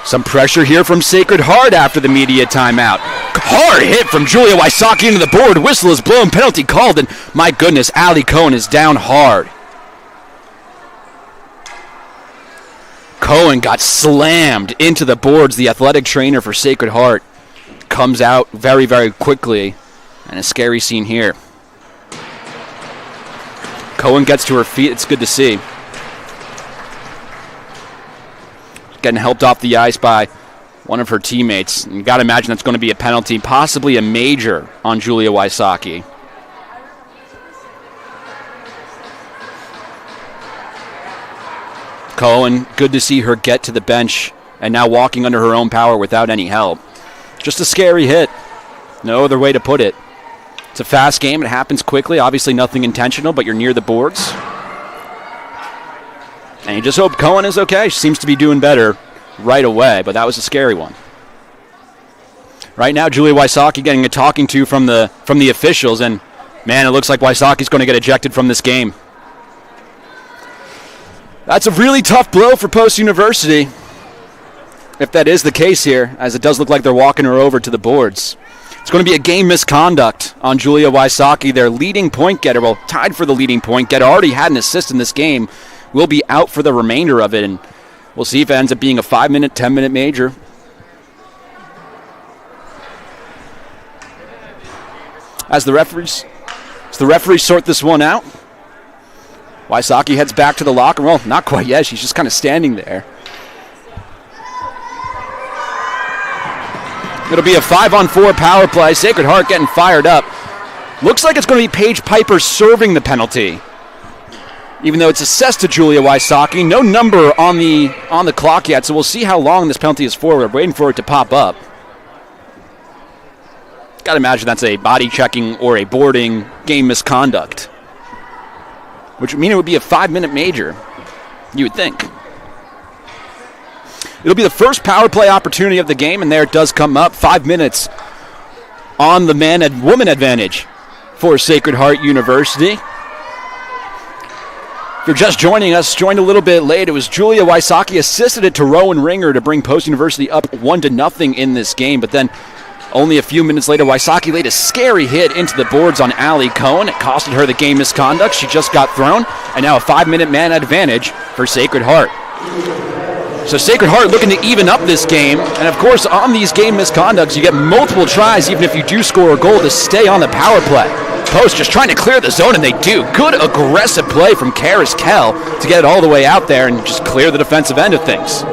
Some pressure here from Sacred Heart after the media timeout. Hard hit from Julia Wysocki into the board. Whistle is blown, penalty called, and my goodness, Allie Cohen is down hard. Cohen got slammed into the boards. The athletic trainer for Sacred Heart comes out very, very quickly, and a scary scene here. Cohen gets to her feet. It's good to see. Getting helped off the ice by one of her teammates. And you got to imagine that's going to be a penalty, possibly a major on Julia Wysocki. Cohen, good to see her get to the bench and now walking under her own power without any help. Just a scary hit. No other way to put it. It's a fast game. It happens quickly. Obviously nothing intentional, but you're near the boards. And you just hope Cohen is okay. She seems to be doing better right away, but that was a scary one. Right now, Julia Wysocki getting a talking to from the officials, and man, it looks like Wysocki's going to get ejected from this game. That's a really tough blow for Post University, if that is the case here, as it does look like they're walking her over to the boards. It's going to be a game misconduct on Julia Wysocki, their leading point getter. Well, tied for the leading point getter, already had an assist in this game. Will be out for the remainder of it, and we'll see if it ends up being a 5-minute, 10-minute major. As the referees sort this one out, Wysocki heads back to the locker room. Well, not quite yet. She's just kind of standing there. It'll be a 5-on-4 power play. Sacred Heart getting fired up. Looks like it's going to be Paige Piper serving the penalty, even though it's assessed to Julia Wysocki. No number on the clock yet, so we'll see how long this penalty is for. We're waiting for it to pop up. Got to imagine that's a body checking or a boarding game misconduct, which would mean it would be a 5-minute major, you would think. It'll be the first power play opportunity of the game, and there it does come up. 5 minutes on the man and woman advantage for Sacred Heart University. If you're just joining us, joined a little bit late, it was Julia Wysocki assisted it to Rowan Ringer to bring Post University up 1-0 in this game, but then only a few minutes later, Wysocki laid a scary hit into the boards on Allie Cohen. It costed her the game misconduct. She just got thrown, and now a 5-minute man advantage for Sacred Heart. So Sacred Heart looking to even up this game, and of course on these game misconducts, you get multiple tries even if you do score a goal to stay on the power play. Post just trying to clear the zone, and they do. Good aggressive play from Karis Kell to get it all the way out there and just clear the defensive end of things.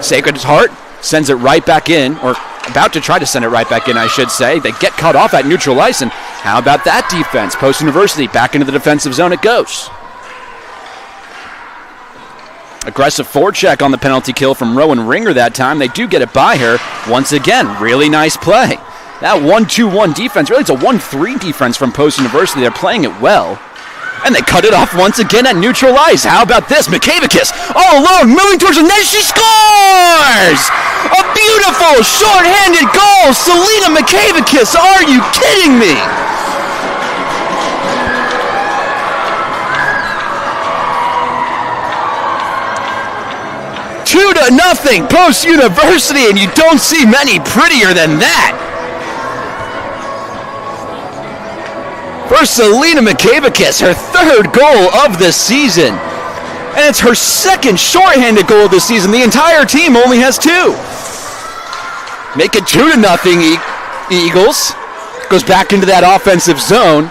Sacred Heart sends it right back in, or about to try to send it right back in, I should say. They get cut off at neutral ice, and how about that defense? Post University back into the defensive zone it goes. Aggressive forecheck on the penalty kill from Rowan Ringer that time. They do get it by her. Once again, really nice play. That 1-2-1 defense, really it's a 1-3 defense from Post University. They're playing it well. And they cut it off once again at neutral ice. How about this? Mikavakis all alone, moving towards the net. She scores! A beautiful short-handed goal. Selena Mikavakis, are you kidding me? Two to nothing, Post University, and you don't see many prettier than that. For Selena Mikavakis, her third goal of the season. And it's her second shorthanded goal of the season. The entire team only has two. Make it 2-0 Eagles. Goes back into that offensive zone.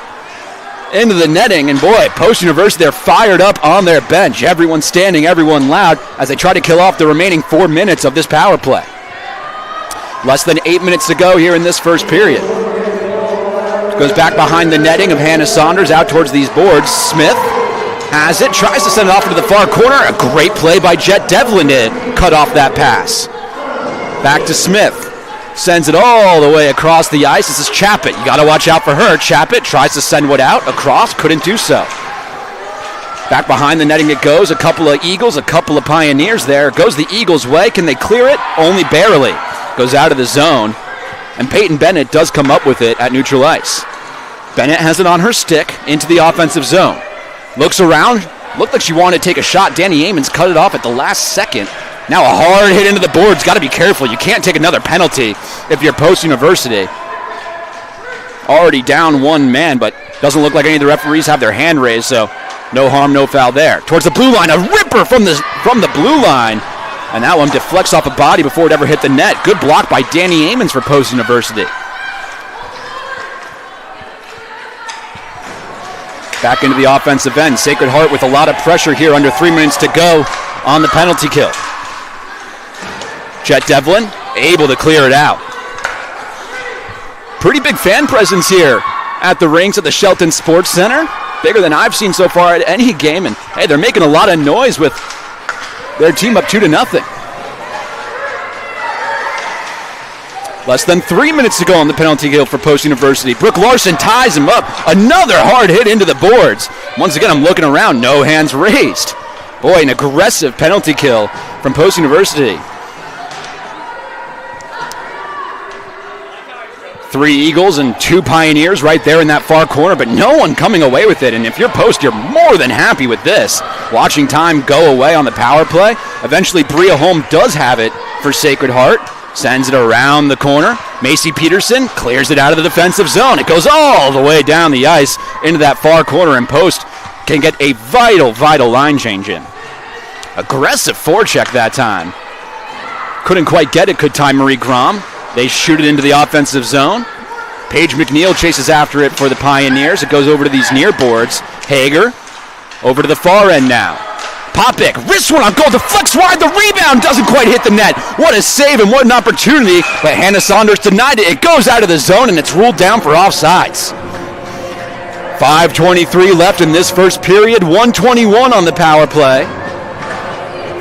Into the netting. And boy, Post University, they're fired up on their bench. Everyone standing, everyone loud as they try to kill off the remaining 4 minutes of this power play. Less than 8 minutes to go here in this first period. Goes back behind the netting of Hannah Saunders out towards these boards. Smith has it, tries to send it off into the far corner. A great play by Jet Devlin to cut off that pass. Back to Smith. Sends it all the way across the ice. This is Chappett. You got to watch out for her. Chappett tries to send one out across, couldn't do so. Back behind the netting it goes. A couple of Eagles, a couple of Pioneers there. Goes the Eagles' way. Can they clear it? Only barely. Goes out of the zone. And Peyton Bennett does come up with it at neutral ice. Bennett has it on her stick into the offensive zone. Looks around. Looked like she wanted to take a shot. Danny Amons cut it off at the last second. Now a hard hit into the boards. Got to be careful. You can't take another penalty if you're Post University. Already down one man, but doesn't look like any of the referees have their hand raised, so no harm, no foul there. Towards the blue line, a ripper from the blue line. And that one deflects off a body before it ever hit the net. Good block by Danny Amons for Post University. Back into the offensive end. Sacred Heart with a lot of pressure here under 3 minutes to go on the penalty kill. Jet Devlin able to clear it out. Pretty big fan presence here at the rinks at the Shelton Sports Center. Bigger than I've seen so far at any game. And hey, they're making a lot of noise with their team up 2-0. Less than 3 minutes to go on the penalty kill for Post University. Brooke Larson ties him up. Another hard hit into the boards. Once again, I'm looking around. No hands raised. Boy, an aggressive penalty kill from Post University. 3 Eagles and 2 Pioneers right there in that far corner, but no one coming away with it. And if you're Post, you're more than happy with this. Watching time go away on the power play. Eventually, Bria Holm does have it for Sacred Heart. Sends it around the corner. Macy Peterson clears it out of the defensive zone. It goes all the way down the ice into that far corner, and Post can get a vital line change in. Aggressive forecheck that time. Couldn't quite get it, could Ty Marie Grom. They shoot it into the offensive zone. Paige McNeil chases after it for the Pioneers. It goes over to these near boards. Hager over to the far end now. Popick, wrist one on goal, deflects wide, the rebound doesn't quite hit the net. What a save and what an opportunity, but Hannah Saunders denied it. It goes out of the zone and it's ruled down for offsides. 5:23 left in this first period, 1:21 on the power play.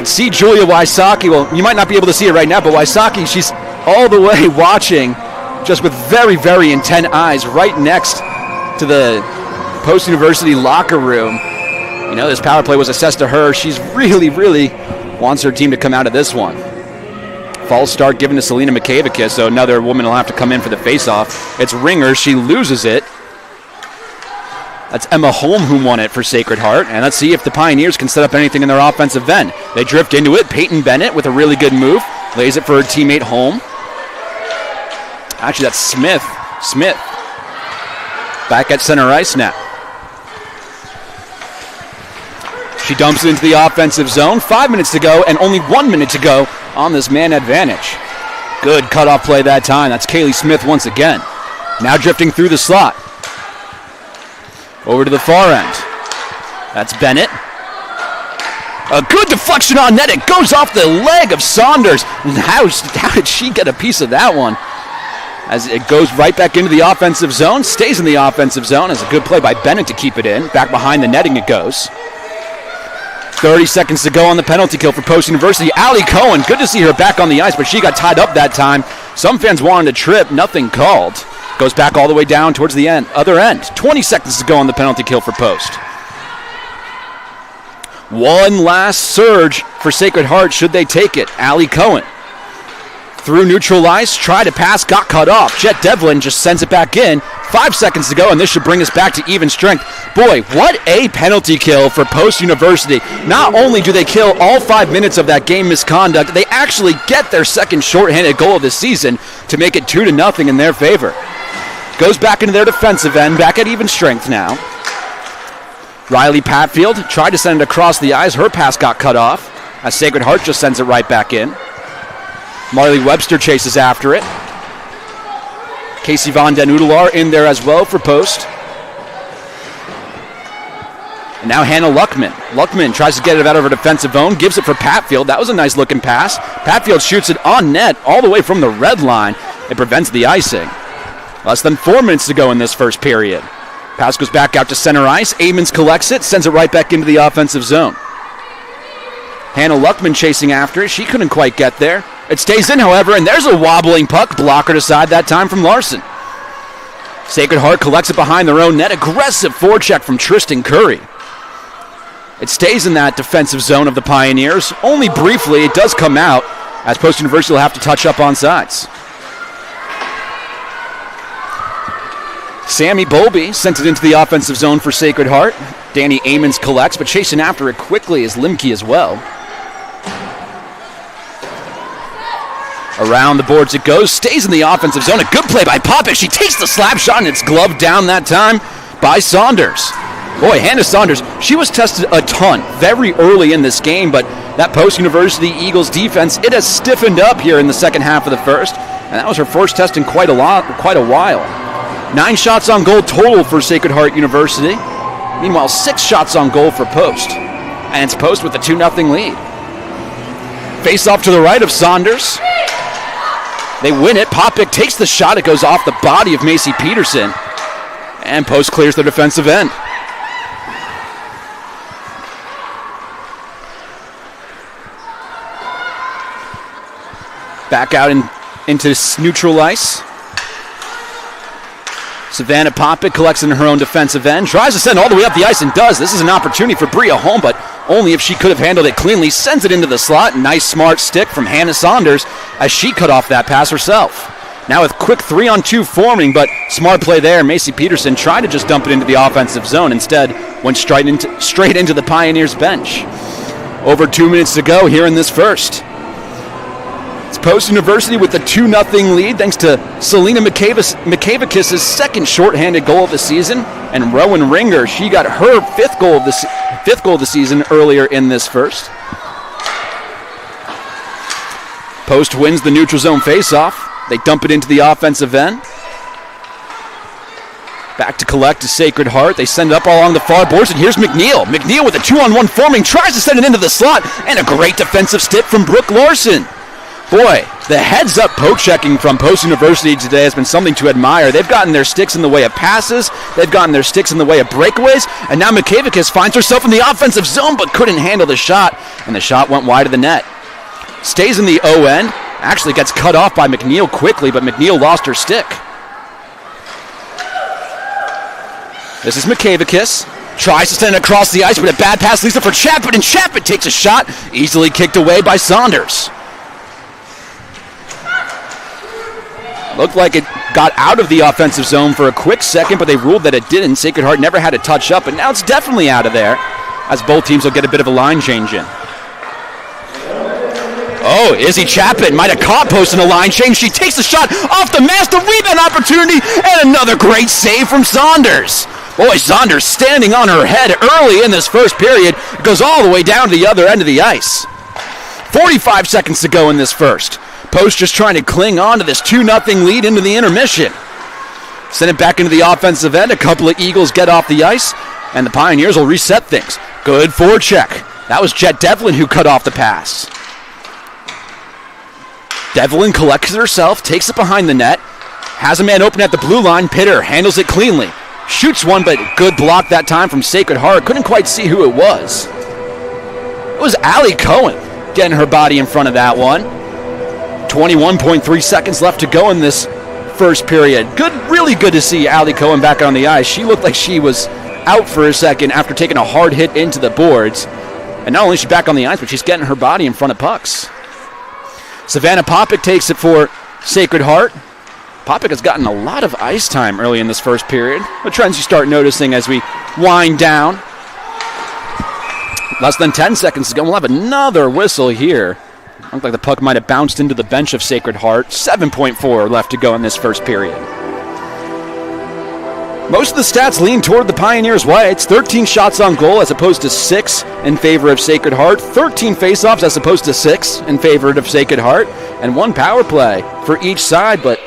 See Julia Wysocki, well, you might not be able to see it right now, but Wysocki, she's all the way watching, just with very intent eyes, right next to the Post University locker room. You know, this power play was assessed to her. She's really wants her team to come out of this one. False start given to Selena Mikavicus, so another woman will have to come in for the faceoff. It's Ringer. She loses it. That's Emma Holm who won it for Sacred Heart. And let's see if the Pioneers can set up anything in their offensive end. They drift into it. Peyton Bennett with a really good move. Lays it for her teammate Holm. Actually, that's Smith. Smith back at center ice now. She dumps it into the offensive zone. 5 minutes to go and only 1 minute to go on this man advantage. Good cutoff play that time. That's Kaylee Smith once again. Now drifting through the slot. Over to the far end. That's Bennett. A good deflection on net. It goes off the leg of Saunders. How did she get a piece of that one? As it goes right back into the offensive zone. Stays in the offensive zone. As a good play by Bennett to keep it in. Back behind the netting it goes. 30 seconds to go on the penalty kill for Post University. Allie Cohen, good to see her back on the ice, but she got tied up that time. Some fans wanted a trip, nothing called. Goes back all the way down towards the other end. 20 seconds to go on the penalty kill for Post. One last surge for Sacred Heart should they take it. Allie Cohen through neutral ice, tried to pass, got cut off. Jet Devlin just sends it back in. 5 seconds to go, and this should bring us back to even strength. Boy, what a penalty kill for Post University. Not only do they kill all 5 minutes of that game misconduct, they actually get their second shorthanded goal of the season to make it 2-0 in their favor. Goes back into their defensive end, back at even strength now. Riley Patfield tried to send it across the ice. Her pass got cut off, as Sacred Heart just sends it right back in. Marley Webster chases after it. Casey Von Den Udelaar in there as well for Post. And now Hannah Luckman. Luckman tries to get it out of her defensive zone, gives it for Patfield. That was a nice looking pass. Patfield shoots it on net all the way from the red line. It prevents the icing. Less than 4 minutes to go in this first period. Pass goes back out to center ice. Amons collects it, sends it right back into the offensive zone. Hannah Luckman chasing after it. She couldn't quite get there. It stays in, however, and there's a wobbling puck. Blocker to side that time from Larson. Sacred Heart collects it behind their own net. Aggressive forecheck from Tristan Curry. It stays in that defensive zone of the Pioneers. Only briefly, it does come out, as Post University will have to touch up on sides. Sammy Bowlby sent it into the offensive zone for Sacred Heart. Danny Amons collects, but chasing after it quickly is Limke as well. Around the boards it goes, stays in the offensive zone. A good play by Popik. She takes the slap shot, and it's gloved down that time by Saunders. Boy, Hannah Saunders, she was tested a ton very early in this game, but that post-University Eagles defense, it has stiffened up here in the second half of the first, and that was her first test in quite a while. 9 shots on goal total for Sacred Heart University. Meanwhile, 6 shots on goal for Post, and it's Post with a 2-0 lead. Face off to the right of Saunders. They win it. Popik takes the shot. It goes off the body of Macy Peterson. And Post clears the defensive end. Back out into neutral ice. Savannah Popik collects in her own defensive end. Tries to send all the way up the ice and does. This is an opportunity for Bria Holm, but only if she could have handled it cleanly. Sends it into the slot. Nice, smart stick from Hannah Saunders as she cut off that pass herself. Now with quick 3-on-2 forming, but smart play there. Macy Peterson tried to just dump it into the offensive zone. Instead, went straight into the Pioneers bench. Over 2 minutes to go here in this first. It's Post University with the 2-0 lead thanks to Selena Mikavakis' second shorthanded goal of the season, and Rowan Ringer, she got her fifth goal of the season earlier in this first. Post wins the neutral zone faceoff. They dump it into the offensive end. Back to collect to Sacred Heart. They send it up all along the far boards, and here's McNeil. McNeil with a 2-on-1 forming, tries to send it into the slot, and a great defensive stick from Brooke Larson. Boy, the heads-up poke checking from Post University today has been something to admire. They've gotten their sticks in the way of passes, they've gotten their sticks in the way of breakaways, and now Mikavakis finds herself in the offensive zone but couldn't handle the shot, and the shot went wide of the net. Stays in the O end, actually gets cut off by McNeil quickly, but McNeil lost her stick. This is Mikavakis. Tries to send it across the ice, but a bad pass leaves it for Chapman, and Chapman takes a shot, easily kicked away by Saunders. Looked like it got out of the offensive zone for a quick second, but they ruled that it didn't. Sacred Heart never had a touch up, and now it's definitely out of there, as both teams will get a bit of a line change in. Oh, Izzy Chapman might have caught Post in a line change. She takes the shot off the mask, the rebound opportunity, and another great save from Saunders. Boy, Saunders standing on her head early in this first period. It goes all the way down to the other end of the ice. 45 seconds to go in this first. Post just trying to cling on to this 2-0 lead into the intermission. Send it back into the offensive end. A couple of Eagles get off the ice, and the Pioneers will reset things. Good forecheck. That was Jet Devlin who cut off the pass. Devlin collects it herself, takes it behind the net, has a man open at the blue line. Pitter handles it cleanly. Shoots one, but good block that time from Sacred Heart. Couldn't quite see who it was. It was Allie Cohen getting her body in front of that one. 21.3 seconds left to go in this first period. Really good to see Allie Cohen back on the ice. She looked like she was out for a second after taking a hard hit into the boards. And not only is she back on the ice, but she's getting her body in front of pucks. Savannah Popik takes it for Sacred Heart. Popik has gotten a lot of ice time early in this first period. The trends you start noticing as we wind down. Less than 10 seconds to go. We'll have another whistle here. Looked like the puck might have bounced into the bench of Sacred Heart. 7.4 left to go in this first period. Most of the stats lean toward the Pioneers' way. It's 13 shots on goal as opposed to 6 in favor of Sacred Heart. 13 faceoffs as opposed to 6 in favor of Sacred Heart. And 1 power play for each side, but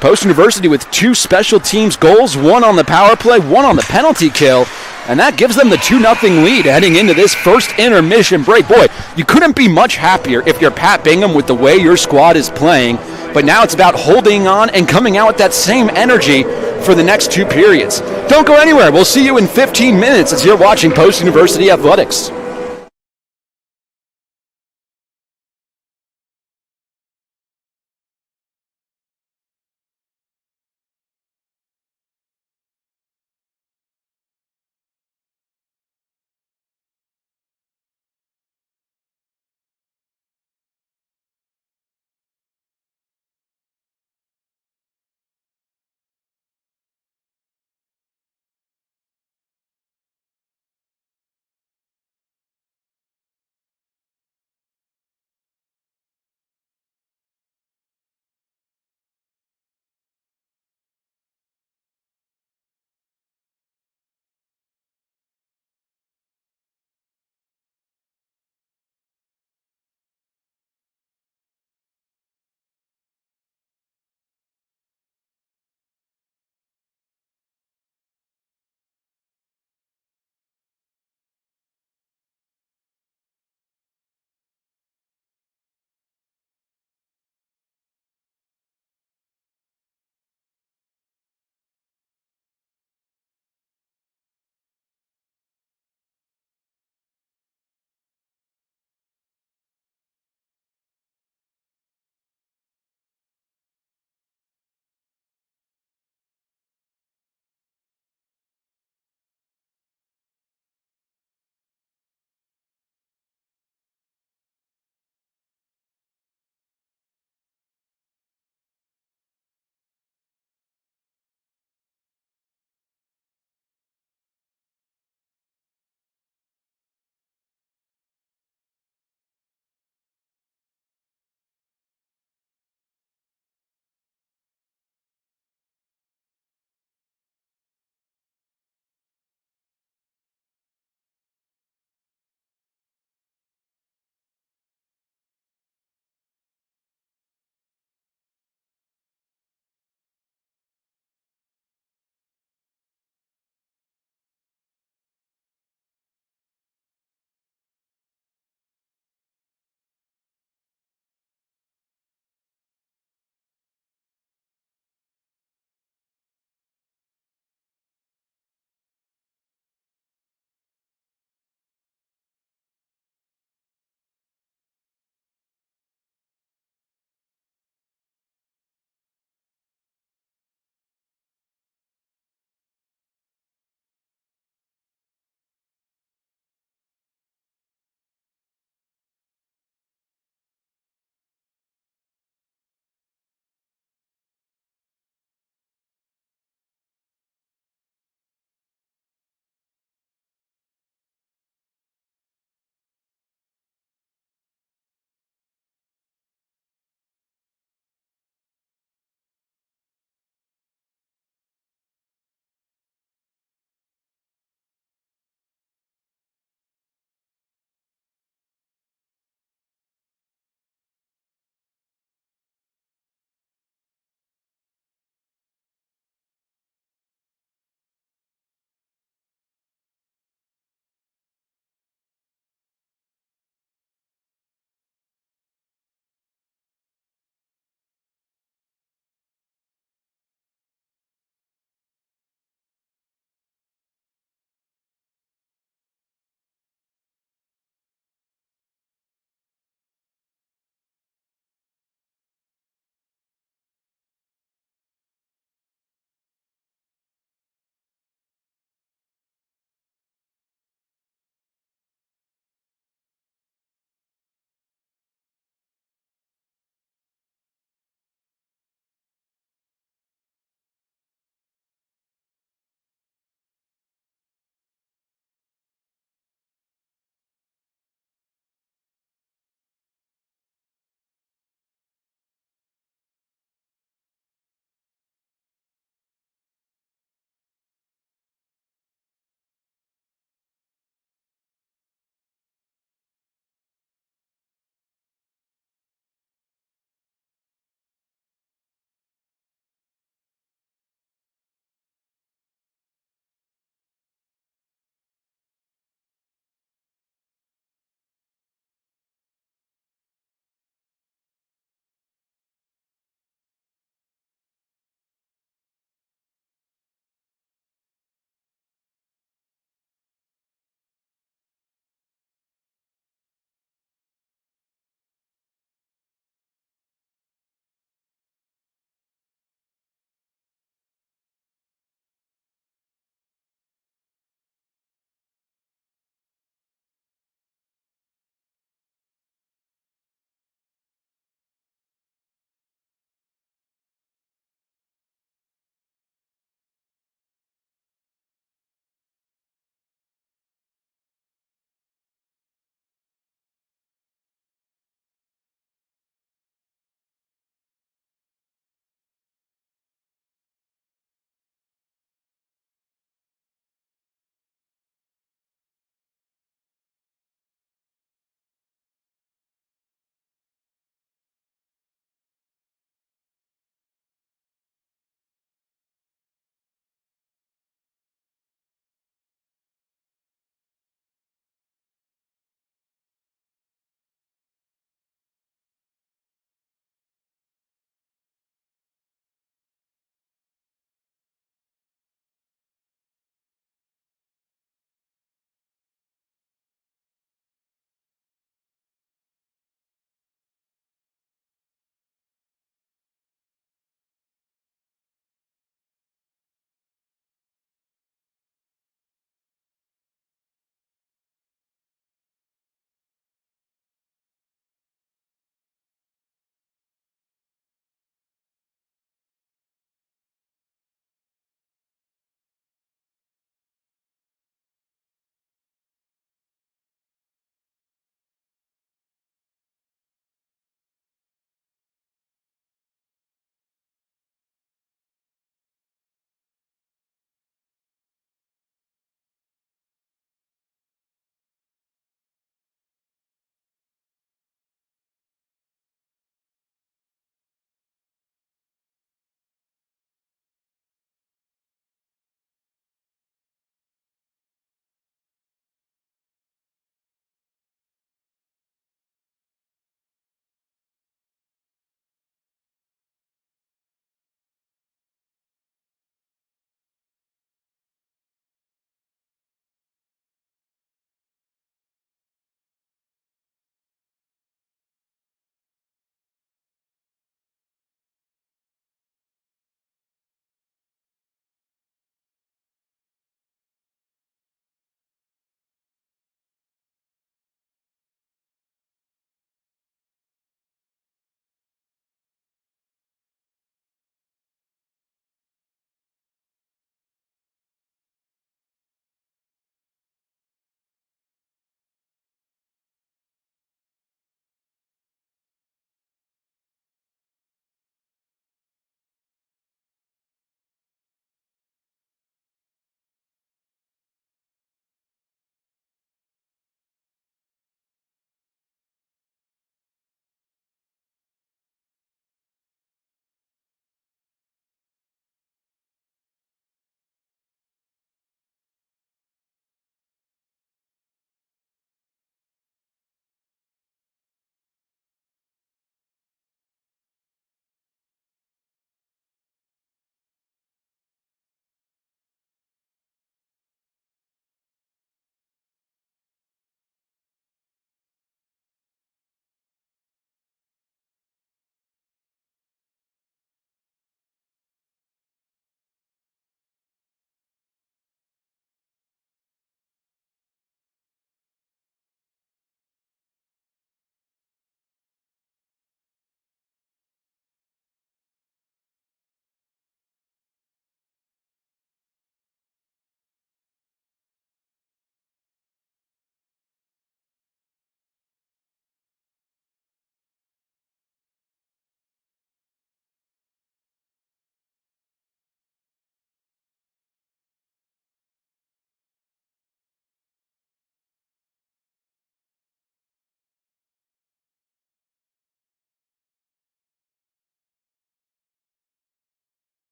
Post University with 2 special teams goals, 1 on the power play, 1 on the penalty kill, and that gives them the 2-0 lead heading into this first intermission break. Boy, you couldn't be much happier if you're Pat Bingham with the way your squad is playing, but now it's about holding on and coming out with that same energy for the next 2 periods. Don't go anywhere. We'll see you in 15 minutes as you're watching Post University Athletics.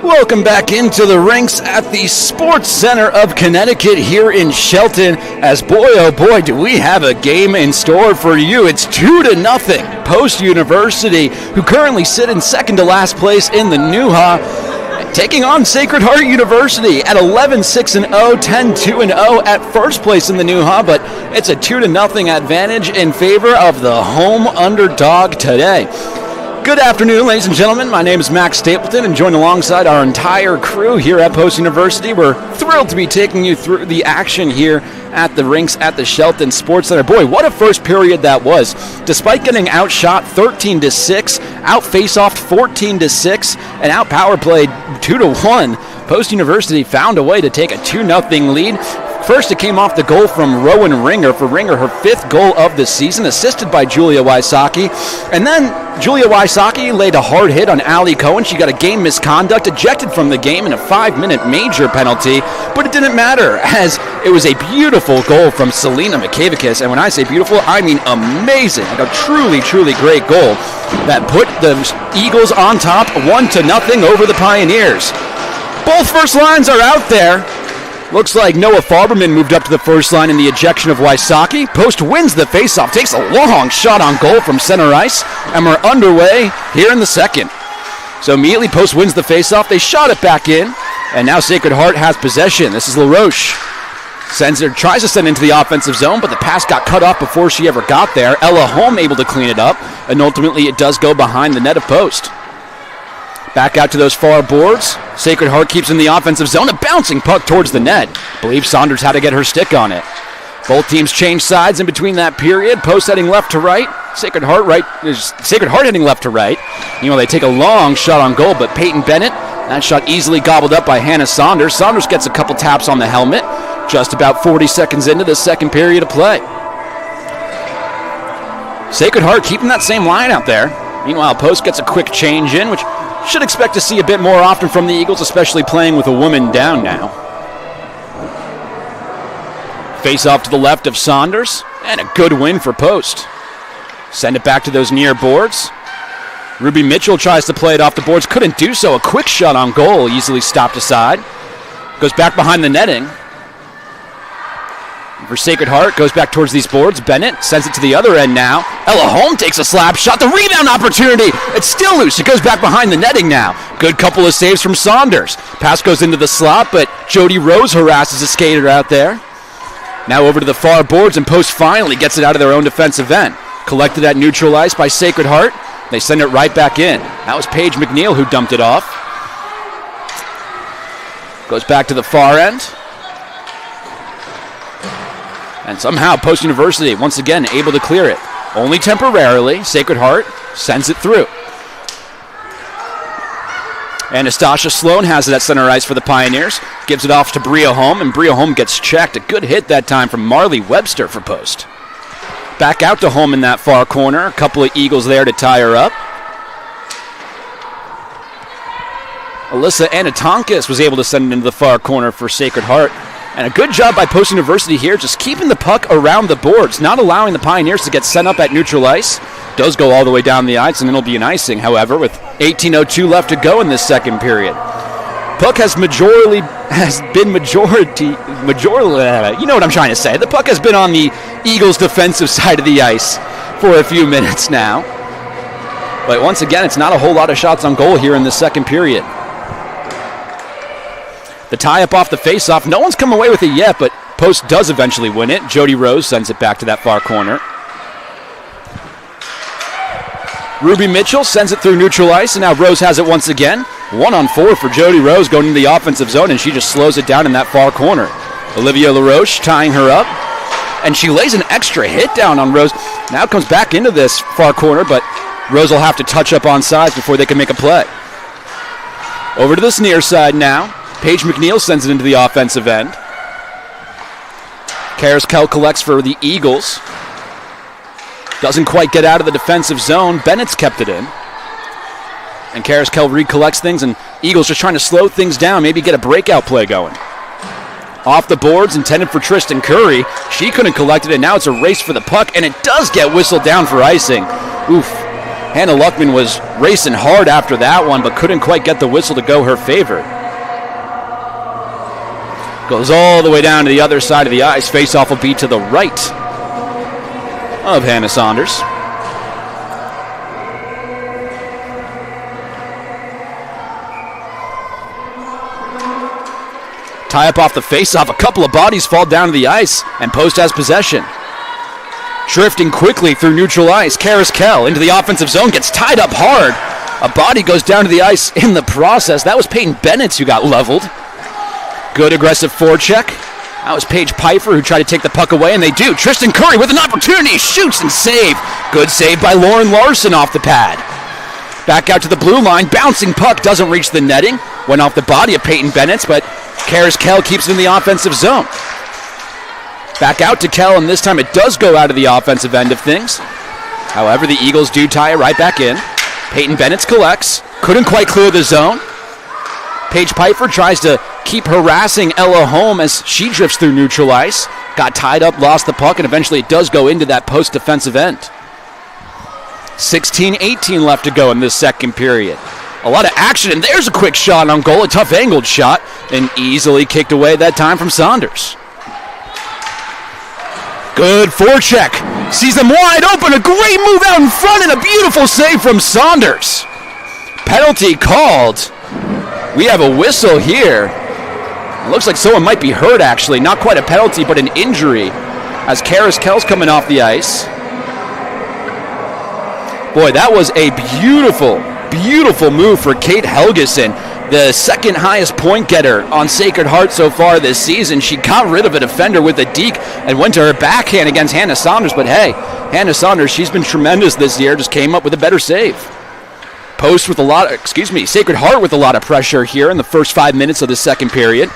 Welcome back into the rinks at the Sports Center of Connecticut here in Shelton. As boy, oh boy, do we have a game in store for you. It's 2-0. Post University, who currently sit in second to last place in the Newha, taking on Sacred Heart University at 11-6-0, 10-2-0 at first place in the Newha, but it's a 2-0 advantage in favor of the home underdog today. Good afternoon, ladies and gentlemen. My name is Max Stapleton, and joined alongside our entire crew here at Post University. We're thrilled to be taking you through the action here at the rinks at the Shelton Sports Center. Boy, what a first period that was. Despite getting outshot 13-6, out-face-offed 14-6, and out-power played 2-1, Post University found a way to take a 2-0 lead. First, it came off the goal from Rowan Ringer. For Ringer, her 5th goal of the season, assisted by Julia Wysocki. And then Julia Wysocki laid a hard hit on Allie Cohen. She got a game misconduct, ejected from the game in a 5-minute major penalty. But it didn't matter, as it was a beautiful goal from Selena Mikavakis. And when I say beautiful, I mean amazing. Like a truly, truly great goal that put the Eagles on top 1-0 over the Pioneers. Both first lines are out there. Looks like Noah Farberman moved up to the first line in the ejection of Wysocki. Post wins the faceoff, takes a long shot on goal from center ice, and we're underway here in the second. So immediately Post wins the faceoff, they shot it back in, and now Sacred Heart has possession. This is LaRoche. Tries to send into the offensive zone, but the pass got cut off before she ever got there. Ella Holm able to clean it up, and ultimately it does go behind the net of Post. Back out to those far boards. Sacred Heart keeps in the offensive zone. A bouncing puck towards the net. I believe Saunders had to get her stick on it. Both teams change sides in between that period. Post heading left to right. Sacred Heart heading left to right. They take a long shot on goal, but Peyton Bennett, that shot easily gobbled up by Hannah Saunders. Saunders gets a couple taps on the helmet. Just about 40 seconds into the second period of play. Sacred Heart keeping that same line out there. Meanwhile, Post gets a quick change in, which should expect to see a bit more often from the Eagles, especially playing with a woman down now. Face off to the left of Saunders, and a good win for Post. Send it back to those near boards. Ruby Mitchell tries to play it off the boards, couldn't do so. A quick shot on goal, easily stopped aside. Goes back behind the netting. For Sacred Heart, goes back towards these boards. Bennett sends it to the other end now. Ella Holm takes a slap shot. The rebound opportunity. It's still loose. It goes back behind the netting now. Good couple of saves from Saunders. Pass goes into the slot, but Jody Rose harasses a skater out there. Now over to the far boards, and Post finally gets it out of their own defensive end. Collected at neutral ice by Sacred Heart. They send it right back in. That was Paige McNeil who dumped it off. Goes back to the far end. And somehow Post University, once again, able to clear it. Only temporarily. Sacred Heart sends it through. Anastasia Sloan has it at center ice for the Pioneers. Gives it off to Bria Holm, and Bria Holm gets checked. A good hit that time from Marley Webster for Post. Back out to Holm in that far corner. A couple of Eagles there to tie her up. Alyssa Anatonkis was able to send it into the far corner for Sacred Heart. And a good job by Post University here, just keeping the puck around the boards, not allowing the Pioneers to get sent up at neutral ice. Does go all the way down the ice, and it'll be an icing, however, with 18:02 left to go in this second period. Puck you know what I'm trying to say. The puck has been on the Eagles' defensive side of the ice for a few minutes now. But once again, it's not a whole lot of shots on goal here in the second period. The tie-up off the face-off. No one's come away with it yet, but Post does eventually win it. Jody Rose sends it back to that far corner. Ruby Mitchell sends it through neutral ice, and now Rose has it once again. 1-on-4 for Jody Rose going into the offensive zone, and she just slows it down in that far corner. Olivia LaRoche tying her up, and she lays an extra hit down on Rose. Now comes back into this far corner, but Rose will have to touch up on sides before they can make a play. Over to this near side now. Paige McNeil sends it into the offensive end. Karis Kell collects for the Eagles. Doesn't quite get out of the defensive zone. Bennett's kept it in. And Karis Kell recollects things, and Eagles just trying to slow things down, maybe get a breakout play going. Off the boards, intended for Tristan Curry. She couldn't collect it, and now it's a race for the puck, and it does get whistled down for icing. Oof. Hannah Luckman was racing hard after that one, but couldn't quite get the whistle to go her favor. Goes all the way down to the other side of the ice. Face-off will be to the right of Hannah Saunders. Tie up off the face-off. A couple of bodies fall down to the ice, and Post has possession. Drifting quickly through neutral ice, Karis Kell into the offensive zone, gets tied up hard. A body goes down to the ice in the process. That was Peyton Bennett who got leveled. Good aggressive forecheck. That was Paige Pfeiffer who tried to take the puck away, and they do. Tristan Curry with an opportunity, shoots and save. Good save by Lauren Larson off the pad. Back out to the blue line, bouncing puck doesn't reach the netting. Went off the body of Peyton Bennett, but Karis Kell keeps it in the offensive zone. Back out to Kell, and this time it does go out of the offensive end of things. However, the Eagles do tie it right back in. Peyton Bennett collects. Couldn't quite clear the zone. Paige Pfeiffer tries to keep harassing Ella Holm as she drifts through neutral ice. Got tied up, lost the puck, and eventually it does go into that post defensive end. 16-18 left to go in this second period. A lot of action, and there's a quick shot on goal, a tough angled shot, and easily kicked away that time from Saunders. Good forecheck. Sees them wide open. A great move out in front and a beautiful save from Saunders. Penalty called. We have a whistle here. It looks like someone might be hurt, actually. Not quite a penalty, but an injury as Karis Kell's coming off the ice. Boy, that was a beautiful, beautiful move for Kate Helgeson, the second highest point getter on Sacred Heart so far this season. She got rid of a defender with a deke and went to her backhand against Hannah Saunders. But hey, Hannah Saunders, she's been tremendous this year, just came up with a better save. Post with Sacred Heart with a lot of pressure here in the first 5 minutes of the second period.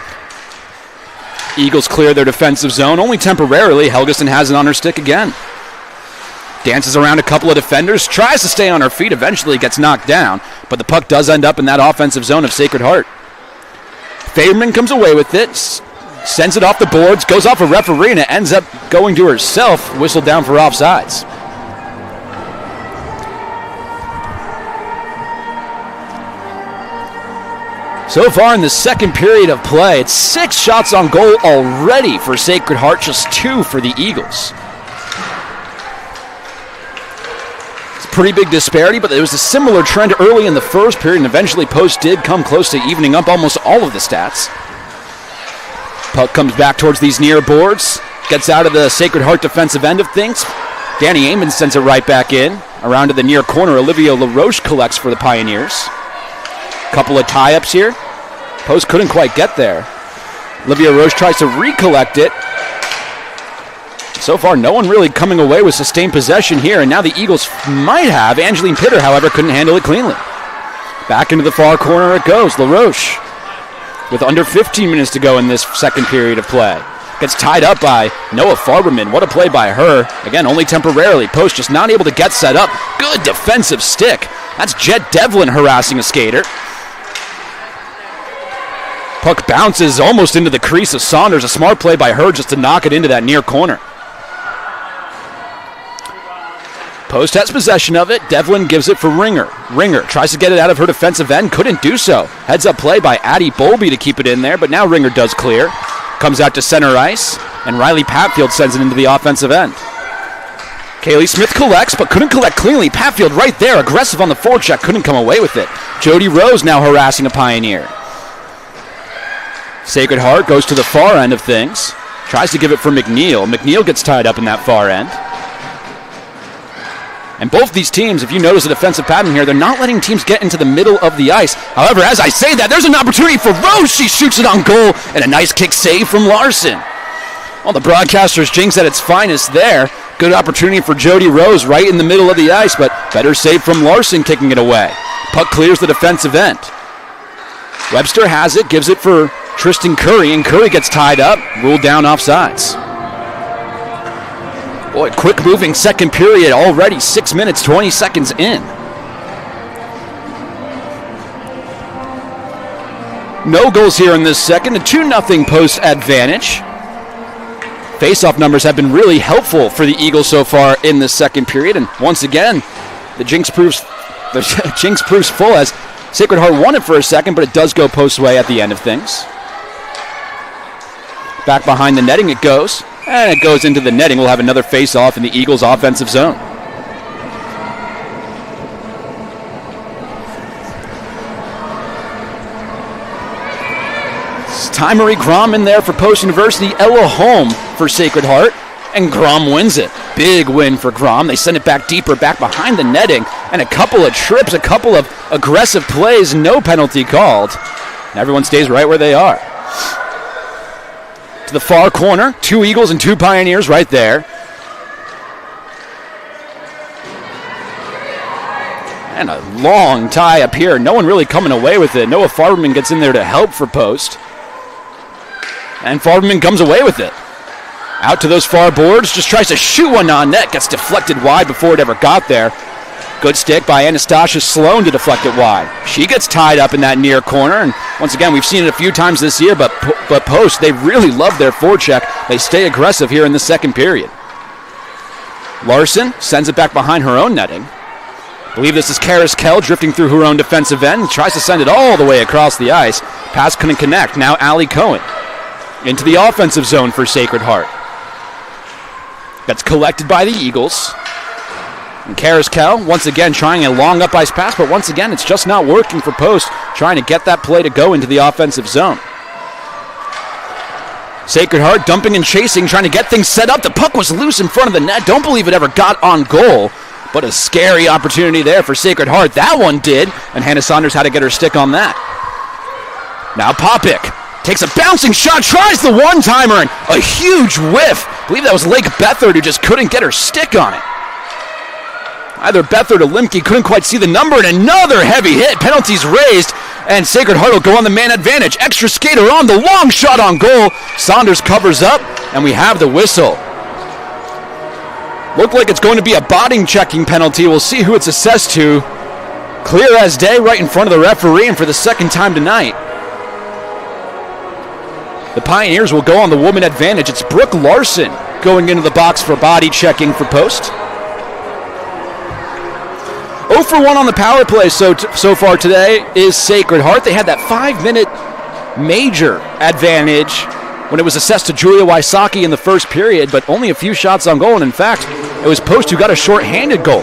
Eagles clear their defensive zone, only temporarily. Helgeson has it on her stick again. Dances around a couple of defenders, tries to stay on her feet, eventually gets knocked down, but the puck does end up in that offensive zone of Sacred Heart. Fairman comes away with it, sends it off the boards, goes off a referee, and it ends up going to herself, whistled down for offsides. So far in the second period of play, it's 6 shots on goal already for Sacred Heart, just 2 for the Eagles. Pretty big disparity, but there was a similar trend early in the first period, and eventually Post did come close to evening up almost all of the stats. Puck comes back towards these near boards, gets out of the Sacred Heart defensive end of things. Danny Amon sends it right back in. Around to the near corner, Olivia LaRoche collects for the Pioneers. Couple of tie-ups here. Post couldn't quite get there. Olivia LaRoche tries to recollect it. So far, no one really coming away with sustained possession here, and now the Eagles might have. Angeline Pitter, however, couldn't handle it cleanly. Back into the far corner it goes. LaRoche, with under 15 minutes to go in this second period of play, gets tied up by Noah Farberman. What a play by her. Again, only temporarily. Post just not able to get set up. Good defensive stick. That's Jet Devlin harassing a skater. Puck bounces almost into the crease of Saunders. A smart play by her just to knock it into that near corner. Post has possession of it. Devlin gives it for Ringer. Ringer tries to get it out of her defensive end. Couldn't do so. Heads up play by Addie Bowlby to keep it in there, but now Ringer does clear. Comes out to center ice, and Riley Patfield sends it into the offensive end. Kaylee Smith collects, but couldn't collect cleanly. Patfield right there, aggressive on the forecheck, couldn't come away with it. Jody Rose now harassing a Pioneer. Sacred Heart goes to the far end of things. Tries to give it for McNeil. McNeil gets tied up in that far end. And both these teams, if you notice the defensive pattern here, they're not letting teams get into the middle of the ice. However, as I say that, there's an opportunity for Rose. She shoots it on goal, and a nice kick save from Larson. Well, the broadcaster's jinx at its finest there. Good opportunity for Jody Rose right in the middle of the ice, but better save from Larson kicking it away. Puck clears the defensive end. Webster has it, gives it for Tristan Curry, and Curry gets tied up, ruled down offsides. Boy, quick moving second period already, 6 minutes, 20 seconds in. No goals here in this second, a 2-0 Post advantage. Face-off numbers have been really helpful for the Eagles so far in this second period, and once again, the jinx proves The jinx proves full as Sacred Heart won it for a second, but it does go post-way at the end of things. Back behind the netting it goes, and it goes into the netting. We'll have another face-off in the Eagles' offensive zone. Ty-Marie Grom in there for Post University. Ella Holm for Sacred Heart, and Grom wins it. Big win for Grom. They send it back deeper, back behind the netting, and a couple of trips, a couple of aggressive plays, no penalty called. And everyone stays right where they are. To the far corner, 2 Eagles and 2 Pioneers right there. And a long tie up here. No one really coming away with it. Noah Farberman gets in there to help for Post. And Farberman comes away with it. Out to those far boards, just tries to shoot one on net, gets deflected wide before it ever got there. Good stick by Anastasia Sloan to deflect it wide. She gets tied up in that near corner, and once again, we've seen it a few times this year, but Post, they really love their forecheck. They stay aggressive here in the second period. Larson sends it back behind her own netting. I believe this is Karis Kell drifting through her own defensive end, tries to send it all the way across the ice. Pass couldn't connect. Now Allie Cohen into the offensive zone for Sacred Heart. That's collected by the Eagles. And Karis Kell, once again, trying a long up ice pass, but once again, it's just not working for Post, trying to get that play to go into the offensive zone. Sacred Heart dumping and chasing, trying to get things set up. The puck was loose in front of the net. Don't believe it ever got on goal, but a scary opportunity there for Sacred Heart. That one did, and Hannah Saunders had to get her stick on that. Now Popik takes a bouncing shot, tries the one-timer, and a huge whiff. I believe that was Lake Beathard who just couldn't get her stick on it. Either Beathard or Limke couldn't quite see the number, and another heavy hit. Penalties raised, and Sacred Heart will go on the man advantage. Extra skater on, the long shot on goal. Saunders covers up, and we have the whistle. Looked like it's going to be a body checking penalty. We'll see who it's assessed to. Clear as day right in front of the referee, and for the second time tonight, the Pioneers will go on the woman advantage. It's Brooke Larson going into the box for body checking for Post. 0 for 1 on the power play so far today is Sacred Heart. They had that 5-minute major advantage when it was assessed to Julia Wysocki in the first period, but only a few shots on goal, and in fact, it was Post who got a shorthanded goal.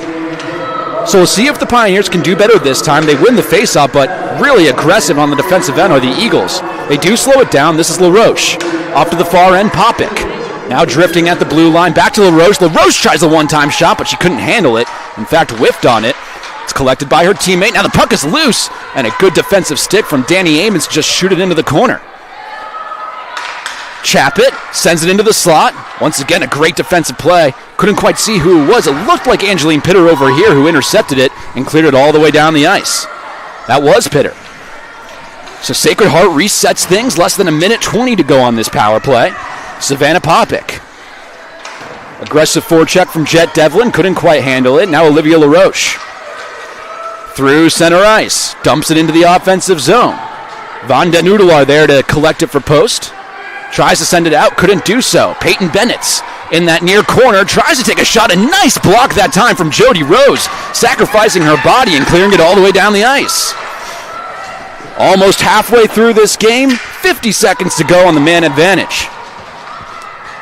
So we'll see if the Pioneers can do better this time. They win the faceoff, but really aggressive on the defensive end are the Eagles. They do slow it down. This is LaRoche. Off to the far end, Popik. Now drifting at the blue line, back to LaRoche. LaRoche tries the one-time shot, but she couldn't handle it. In fact, whiffed on it. It's collected by her teammate. Now the puck is loose, and a good defensive stick from Danny Amons to just shoot it into the corner. Chapit sends it into the slot. Once again, a great defensive play. Couldn't quite see who it was. It looked like Angeline Pitter over here who intercepted it and cleared it all the way down the ice. That was Pitter. So Sacred Heart resets things. Less than 1:20 to go on this power play. Savannah Popik. Aggressive forecheck from Jet Devlin. Couldn't quite handle it. Now Olivia LaRoche. Through center ice. Dumps it into the offensive zone. Von Den Udelaar there to collect it for Post. Tries to send it out, couldn't do so. Peyton Bennett's in that near corner, tries to take a shot. A nice block that time from Jody Rose, sacrificing her body and clearing it all the way down the ice. Almost halfway through this game, 50 seconds to go on the man advantage.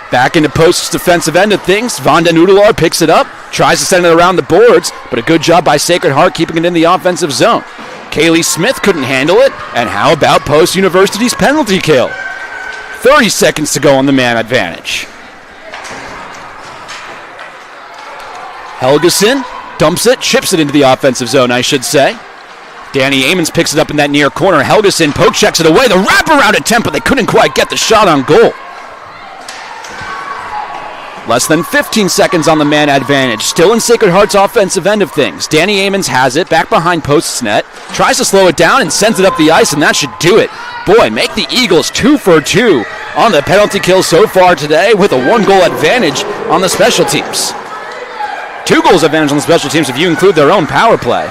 Back into Post's defensive end of things. Von Den Udelaar picks it up, tries to send it around the boards, but a good job by Sacred Heart keeping it in the offensive zone. Kaylee Smith couldn't handle it, and how about Post University's penalty kill? 30 seconds to go on the man advantage. Helgeson dumps it, chips it into the offensive zone, I should say. Danny Amons picks it up in that near corner. Helgeson poke checks it away. The wraparound attempt, but they couldn't quite get the shot on goal. Less than 15 seconds on the man advantage. Still in Sacred Heart's offensive end of things. Danny Amons has it, back behind Post's net. Tries to slow it down and sends it up the ice, and that should do it. Boy, make the Eagles 2 for 2 on the penalty kill so far today with a 1-goal advantage on the special teams. 2 goals advantage on the special teams if you include their own power play.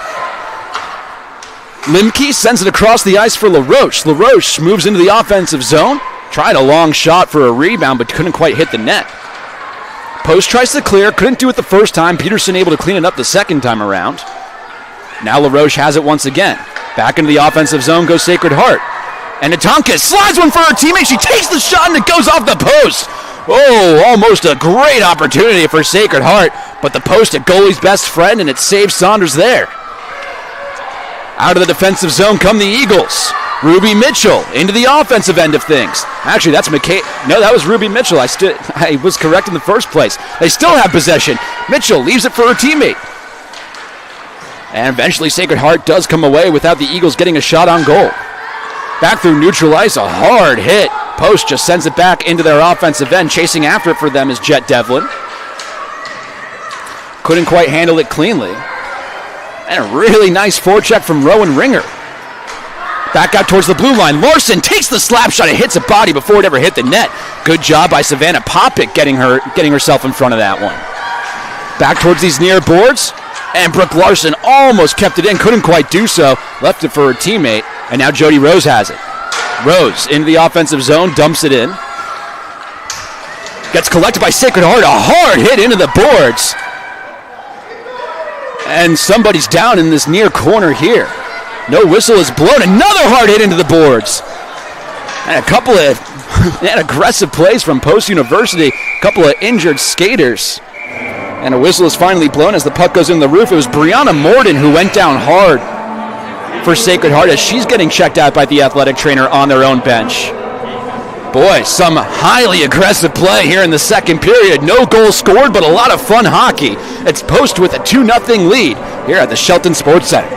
Limke sends it across the ice for LaRoche. LaRoche moves into the offensive zone. Tried a long shot for a rebound, but couldn't quite hit the net. Post tries to clear, couldn't do it the first time. Peterson able to clean it up the second time around. Now LaRoche has it once again. Back into the offensive zone goes Sacred Heart. And Natonka slides one for her teammate. She takes the shot and it goes off the post. Oh, almost a great opportunity for Sacred Heart, but the post at goalie's best friend, and it saves Saunders there. Out of the defensive zone come the Eagles. Ruby Mitchell into the offensive end of things. Actually, that's McKay. No, that was Ruby Mitchell. I was correct in the first place. They still have possession. Mitchell leaves it for her teammate. And eventually Sacred Heart does come away without the Eagles getting a shot on goal. Back through neutral ice, a hard hit. Post just sends it back into their offensive end. Chasing after it for them is Jet Devlin. Couldn't quite handle it cleanly. And a really nice forecheck from Rowan Ringer. Back out towards the blue line. Larson takes the slap shot. It hits a body before it ever hit the net. Good job by Savannah Popick getting herself in front of that one. Back towards these near boards. And Brooke Larson almost kept it in. Couldn't quite do so. Left it for her teammate. And now Jody Rose has it. Rose into the offensive zone. Dumps it in. Gets collected by Sacred Heart. A hard hit into the boards. And somebody's down in this near corner here. No whistle is blown. Another hard hit into the boards. And a couple of aggressive plays from Post University. A couple of injured skaters. And a whistle is finally blown as the puck goes in the roof. It was Brianna Morden who went down hard for Sacred Heart as she's getting checked out by the athletic trainer on their own bench. Boy, some highly aggressive play here in the second period. No goal scored, but a lot of fun hockey. It's Post with a 2-0 lead here at the Shelton Sports Center.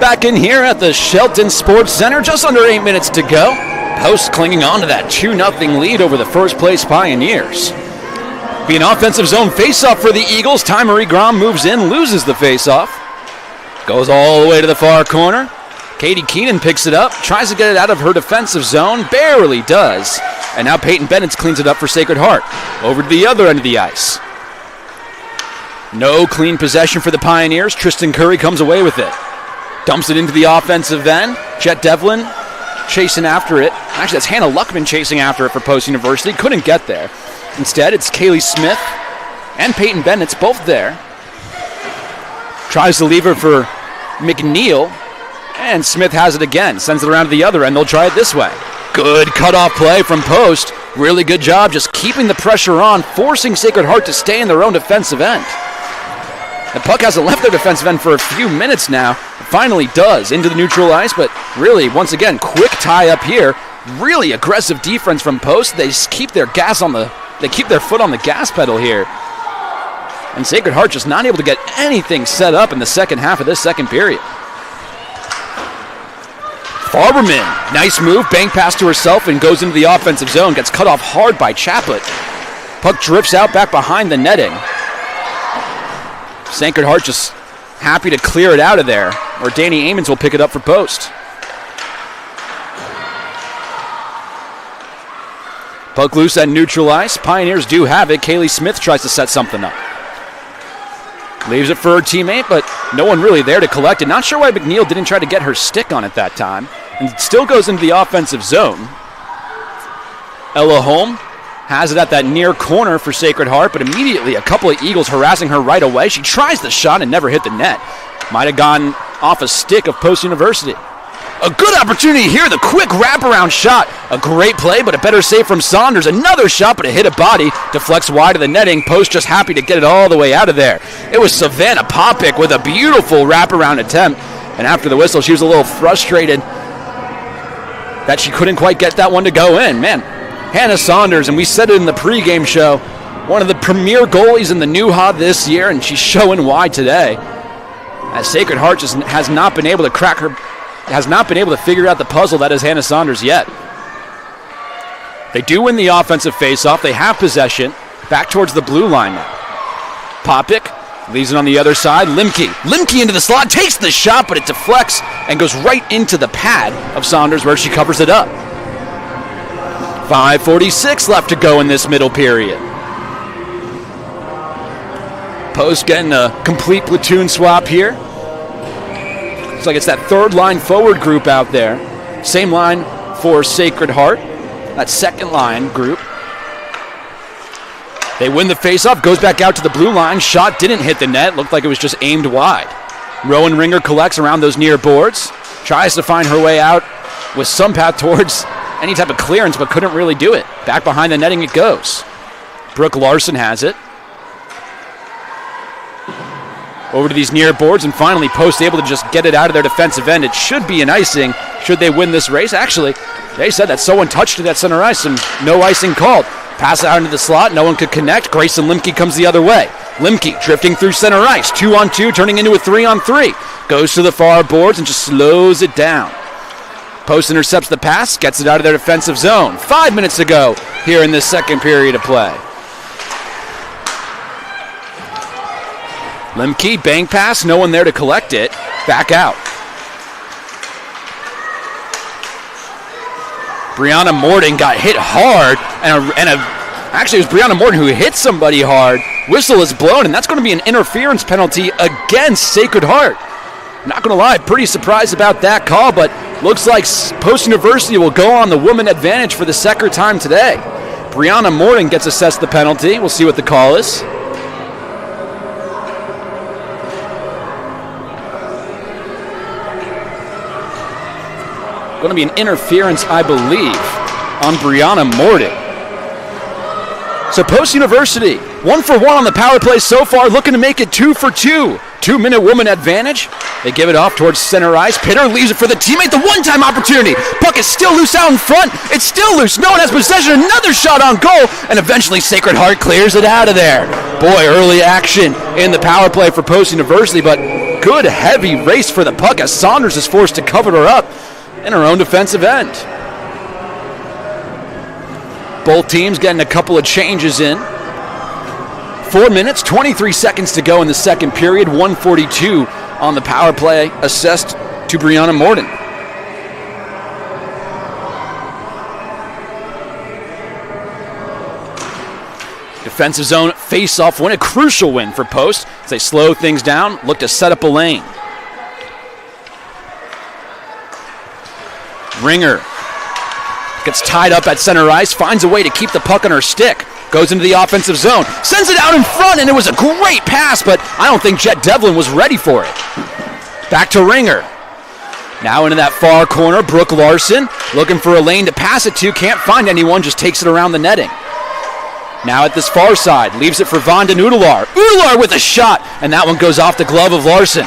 Back in here at the Shelton Sports Center, just under 8 minutes to go. Post clinging on to that 2-0 lead over the first place Pioneers. Be an offensive zone faceoff for the Eagles. Ty Marie Grom moves in, loses the faceoff. Goes all the way to the far corner. Katie Keenan picks it up, tries to get it out of her defensive zone, barely does. And now Peyton Bennett cleans it up for Sacred Heart. Over to the other end of the ice. No clean possession for the Pioneers. Tristan Curry comes away with it. Dumps it into the offensive end. Jet Devlin chasing after it. Actually, that's Hannah Luckman chasing after it for Post University. Couldn't get there. Instead, it's Kaylee Smith and Peyton Bennett's both there. Tries to leave her for McNeil. And Smith has it again. Sends it around to the other end. They'll try it this way. Good cutoff play from Post. Really good job just keeping the pressure on, forcing Sacred Heart to stay in their own defensive end. The puck hasn't left their defensive end for a few minutes now. It finally does into the neutral ice, but really, once again, quick tie up here. Really aggressive defense from Post. They just keep their foot on the gas pedal here. And Sacred Heart just not able to get anything set up in the second half of this second period. Farberman, nice move, bank pass to herself and goes into the offensive zone. Gets cut off hard by Chaplet. Puck drifts out back behind the netting. Sacred Heart just happy to clear it out of there, or Danny Amons will pick it up for Post. Puck loose at neutral ice. Pioneers do have it. Kaylee Smith tries to set something up. Leaves it for her teammate, but no one really there to collect it. Not sure why McNeil didn't try to get her stick on it that time. And still goes into the offensive zone. Ella Holm has it at that near corner for Sacred Heart, but immediately a couple of Eagles harassing her right away. She tries the shot and never hit the net. Might have gone off a stick of Post University. A good opportunity here, the quick wraparound shot. A great play, but a better save from Saunders. Another shot, but it hit a body. Deflects wide of the netting. Post just happy to get it all the way out of there. It was Savannah Popick with a beautiful wraparound attempt. And after the whistle, she was a little frustrated that she couldn't quite get that one to go in. Man, Hannah Saunders, and we said it in the pregame show, one of the premier goalies in the NUHA this year, and she's showing why today. As Sacred Heart just has not been able to figure out the puzzle that is Hannah Saunders yet. They do win the offensive faceoff. They have possession. Back towards the blue line now. Popick leaves it on the other side. Limke into the slot, takes the shot, but it deflects and goes right into the pad of Saunders where she covers it up. 5:46 left to go in this middle period. Post getting a complete platoon swap here. Looks like it's that third line forward group out there. Same line for Sacred Heart. That second line group. They win the faceoff, goes back out to the blue line. Shot didn't hit the net. Looked like it was just aimed wide. Rowan Ringer collects around those near boards. Tries to find her way out with some path towards any type of clearance, but couldn't really do it. Back behind the netting it goes. Brooke Larson has it. Over to these near boards, and finally Post able to just get it out of their defensive end. It should be an icing should they win this race. Actually, they said that someone touched it at center ice and no icing called. Pass it out into the slot. No one could connect. Grayson Limke comes the other way. Limke drifting through center ice. 2-on-2 turning into a 3-on-3. Goes to the far boards and just slows it down. Post intercepts the pass. Gets it out of their defensive zone. 5 minutes to go here in this second period of play. Limke, bang pass. No one there to collect it. Back out. Brianna Morden got hit hard, actually it was Brianna Morden who hit somebody hard. Whistle is blown, and that's going to be an interference penalty against Sacred Heart. Not going to lie, pretty surprised about that call, but looks like Post University will go on the woman advantage for the second time today. Brianna Morden gets assessed the penalty. We'll see what the call is. Going to be an interference, I believe, on Brianna Morden. So Post University, 1-for-1 on the power play so far, looking to make it 2-for-2. 2-minute woman advantage. They give it off towards center ice. Pitter leaves it for the teammate. The one-time opportunity. Puck is still loose out in front. It's still loose. No one has possession. Another shot on goal. And eventually Sacred Heart clears it out of there. Boy, early action in the power play for Post University, but good heavy race for the puck as Saunders is forced to cover her up in her own defensive end. Both teams getting a couple of changes in. 4 minutes, 23 seconds to go in the second period. 1:42 on the power play, assessed to Brianna Morden. Defensive zone face-off win, a crucial win for Post as they slow things down, look to set up a lane. Ringer gets tied up at center ice, finds a way to keep the puck on her stick, goes into the offensive zone, sends it out in front, and it was a great pass, but I don't think Jet Devlin was ready for it. Back to Ringer. Now into that far corner, Brooke Larson, looking for a lane to pass it to, can't find anyone, just takes it around the netting. Now at this far side, leaves it for Vonda Udelaar. Udelaar with a shot, and that one goes off the glove of Larson.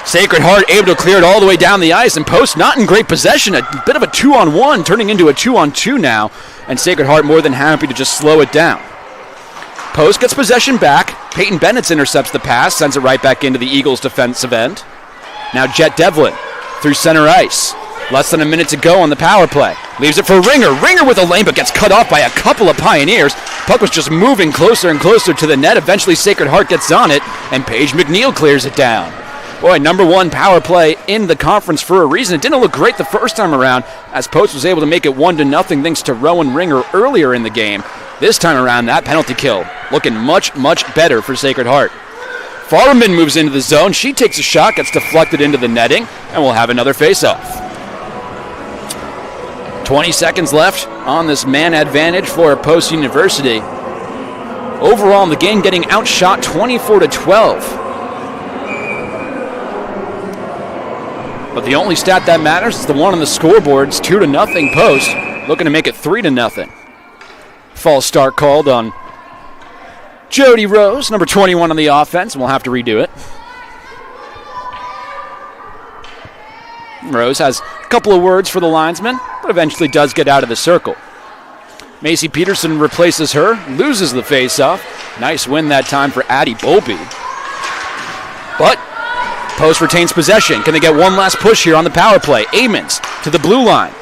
Sacred Heart able to clear it all the way down the ice, and Post not in great possession. A bit of a 2-on-1 turning into a 2-on-2 now, and Sacred Heart more than happy to just slow it down. Post gets possession back. Peyton Bennett intercepts the pass, sends it right back into the Eagles' defensive end. Now Jet Devlin through center ice. Less than a minute to go on the power play. Leaves it for Ringer. Ringer with a lane, but gets cut off by a couple of Pioneers. Puck was just moving closer and closer to the net. Eventually Sacred Heart gets on it, and Paige McNeil clears it down. Boy, number one power play in the conference for a reason. It didn't look great the first time around, as Post was able to make it 1-0 thanks to Rowan Ringer earlier in the game. This time around, that penalty kill looking much, much better for Sacred Heart. Farman moves into the zone. She takes a shot, gets deflected into the netting, and we'll have another face-off. 20 seconds left on this man advantage for Post University. Overall in the game, getting outshot 24-12. But the only stat that matters is the one on the scoreboard. It's 2-0 Post, looking to make it 3-0. False start called on Jody Rose, number 21 on the offense, and we'll have to redo it. Rose has a couple of words for the linesman, but eventually does get out of the circle. Macy Peterson replaces her, loses the faceoff. Nice win that time for Addie Bowlby. But Post retains possession. Can they get one last push here on the power play? Amons to the blue line.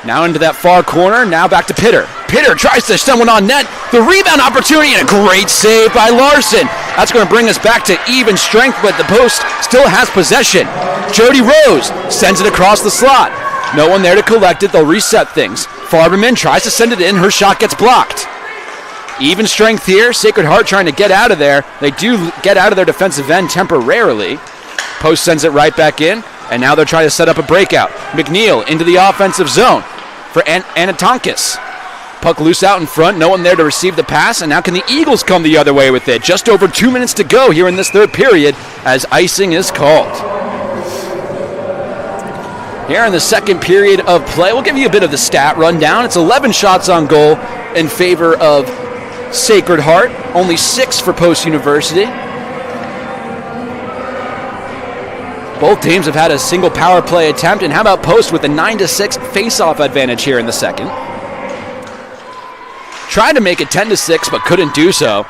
Now into that far corner, now back to Pitter. Pitter tries to send one on net. The rebound opportunity and a great save by Larson. That's going to bring us back to even strength, but the Post still has possession. Jody Rose sends it across the slot. No one there to collect it. They'll reset things. Farberman tries to send it in. Her shot gets blocked. Even strength here. Sacred Heart trying to get out of there. They do get out of their defensive end temporarily. Post sends it right back in, and now they're trying to set up a breakout. McNeil into the offensive zone for Anatonkis. Puck loose out in front. No one there to receive the pass, and now can the Eagles come the other way with it? Just over 2 minutes to go here in this third period as icing is called. Here in the second period of play, we'll give you a bit of the stat rundown. It's 11 shots on goal in favor of Sacred Heart, only 6 for Post University. Both teams have had a single power play attempt, and how about Post with a 9-6 face-off advantage here in the second? Tried to make it 10-6, but couldn't do so.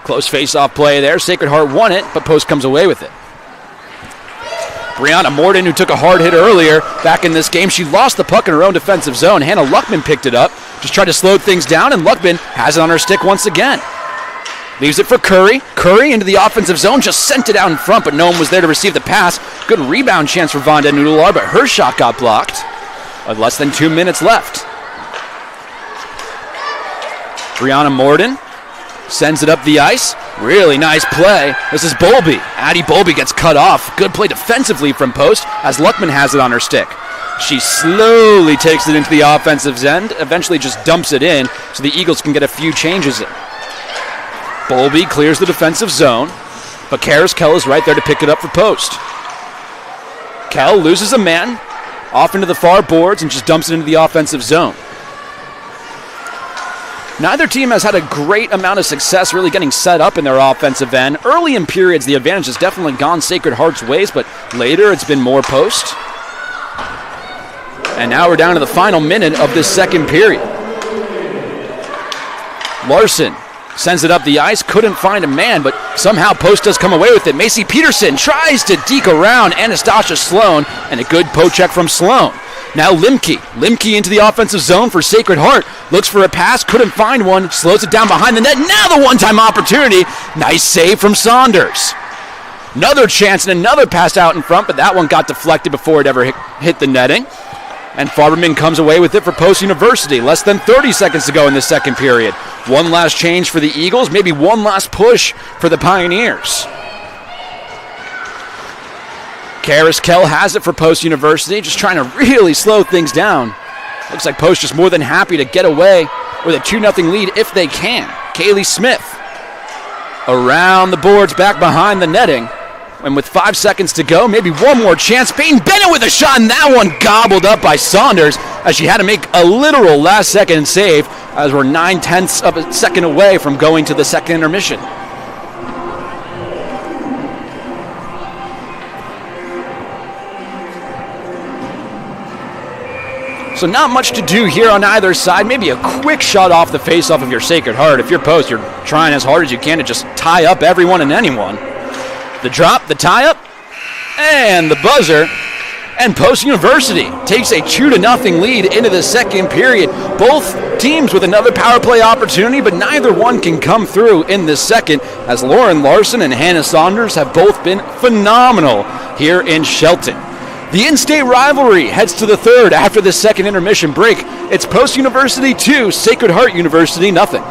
Close face-off play there. Sacred Heart won it, but Post comes away with it. Brianna Morden, who took a hard hit earlier back in this game, she lost the puck in her own defensive zone. Hannah Luckman picked it up, just tried to slow things down, and Luckman has it on her stick once again. Leaves it for Curry. Curry into the offensive zone, just sent it out in front, but no one was there to receive the pass. Good rebound chance for Vonda Nudelar, but her shot got blocked. With less than 2 minutes left. Brianna Morden sends it up the ice. Really nice play. This is Bowlby. Addie Bowlby gets cut off. Good play defensively from Post as Luckman has it on her stick. She slowly takes it into the offensive end, eventually just dumps it in so the Eagles can get a few changes in. Bowlby clears the defensive zone, but Karis Kell is right there to pick it up for Post. Kell loses a man off into the far boards and just dumps it into the offensive zone. Neither team has had a great amount of success really getting set up in their offensive end. Early in periods, the advantage has definitely gone Sacred Heart's ways, but later it's been more Post. And now we're down to the final minute of this second period. Larson sends it up the ice, couldn't find a man, but somehow Post does come away with it. Macy Peterson tries to deke around Anastasia Sloan, and a good poke check from Sloan. Now Limke into the offensive zone for Sacred Heart. Looks for a pass, couldn't find one, slows it down behind the net. Now the one-time opportunity. Nice save from Saunders. Another chance and another pass out in front, but that one got deflected before it ever hit the netting. And Farberman comes away with it for Post University. Less than 30 seconds to go in the second period. One last change for the Eagles, maybe one last push for the Pioneers. Karis Kell has it for Post University, just trying to really slow things down. Looks like Post just more than happy to get away with a 2-0 lead if they can. Kaylee Smith around the boards back behind the netting. And with 5 seconds to go, maybe one more chance. Peyton Bennett with a shot, and that one gobbled up by Saunders as she had to make a literal last-second save as we're 9/10 of a second away from going to the second intermission. So not much to do here on either side. Maybe a quick shot off the face-off of your Sacred Heart. If you're Post, you're trying as hard as you can to just tie up everyone and anyone. The drop, the tie-up, and the buzzer. And Post University takes a 2-0 lead into the second period. Both teams with another power play opportunity, but neither one can come through in this second as Lauren Larson and Hannah Saunders have both been phenomenal here in Shelton. The in-state rivalry heads to the third after the second intermission break. It's Post University 2, Sacred Heart University nothing.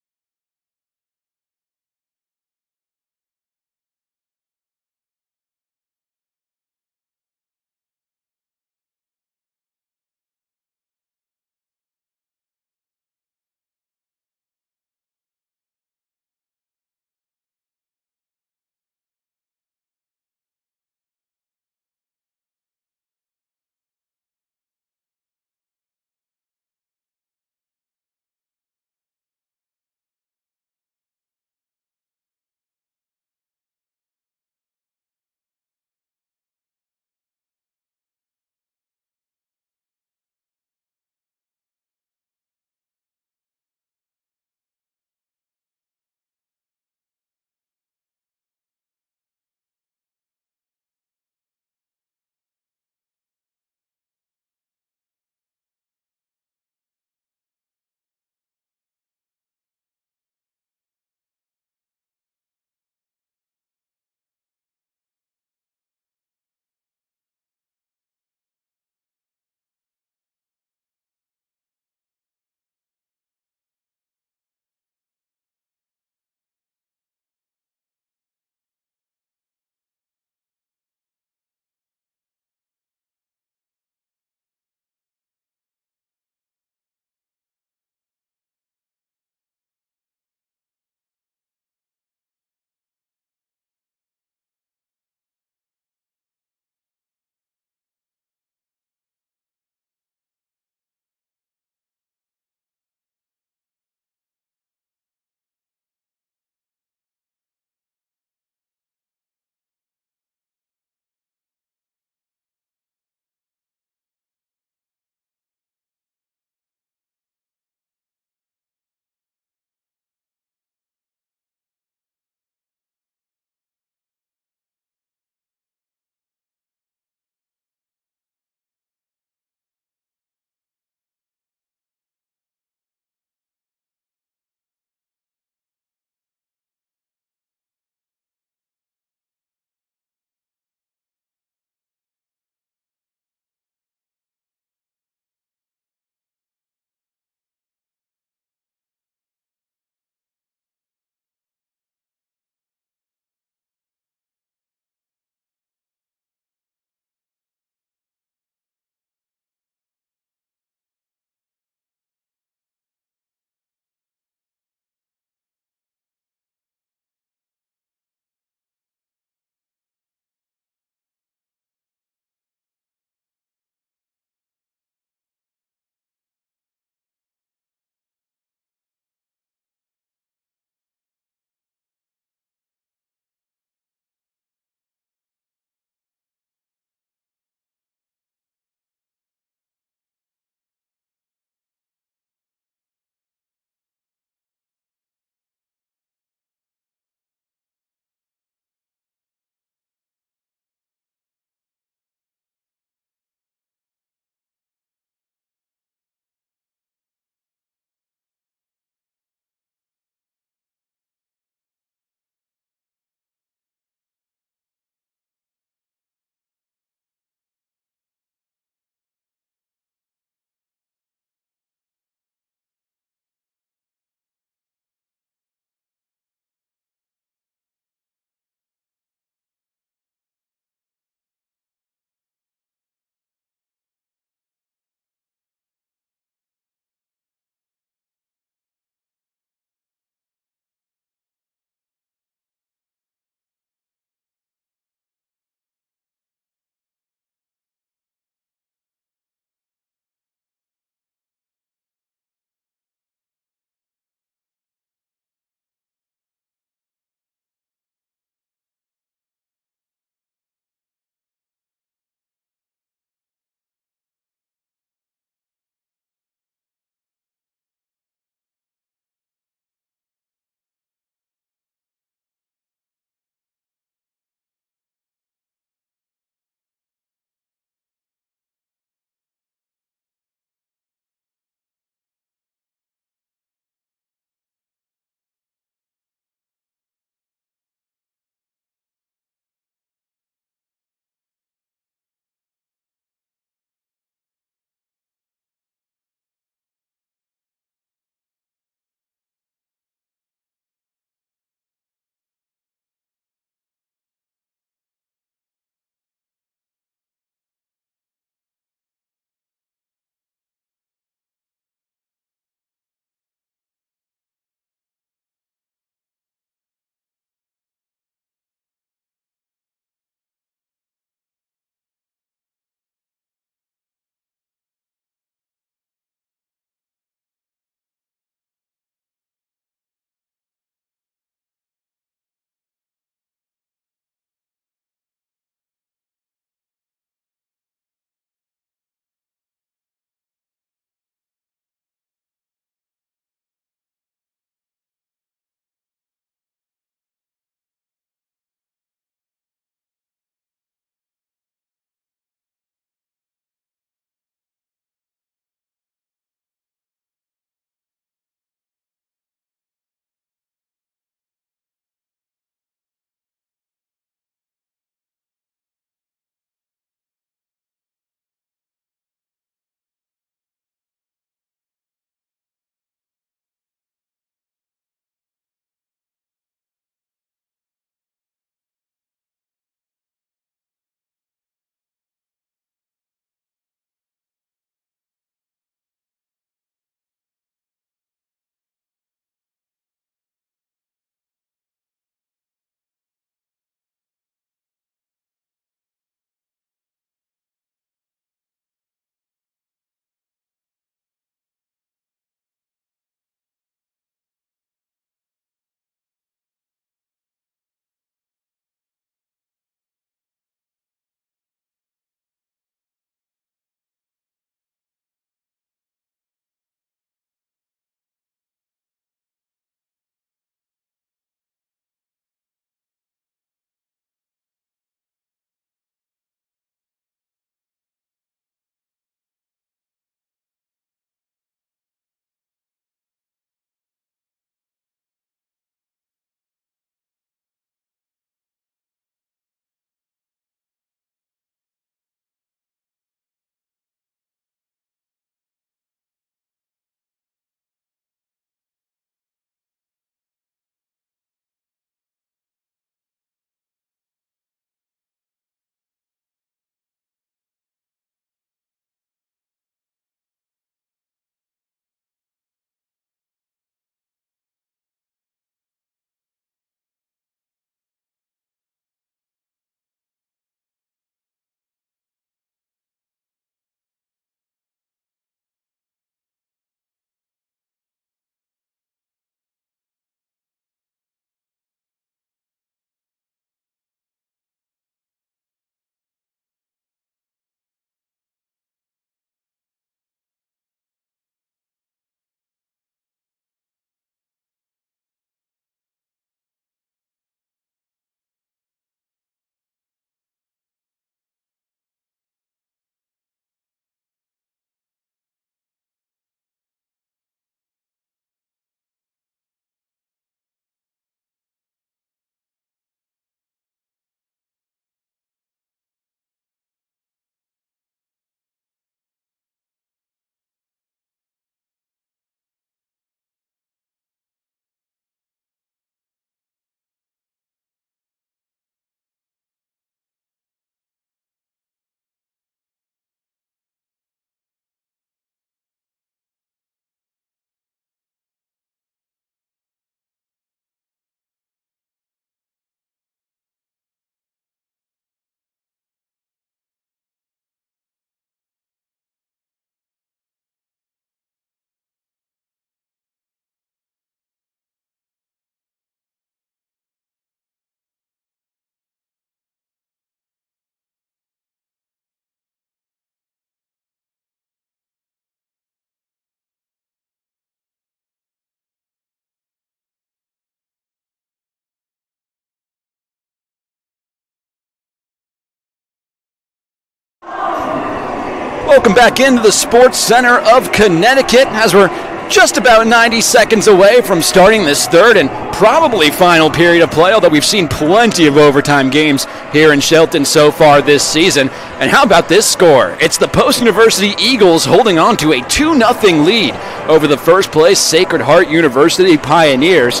Welcome back into the Sports Center of Connecticut as we're just about 90 seconds away from starting this third and probably final period of play, although we've seen plenty of overtime games here in Shelton so far this season. And how about this score? It's the Post University Eagles holding on to a 2-0 lead over the first place Sacred Heart University Pioneers.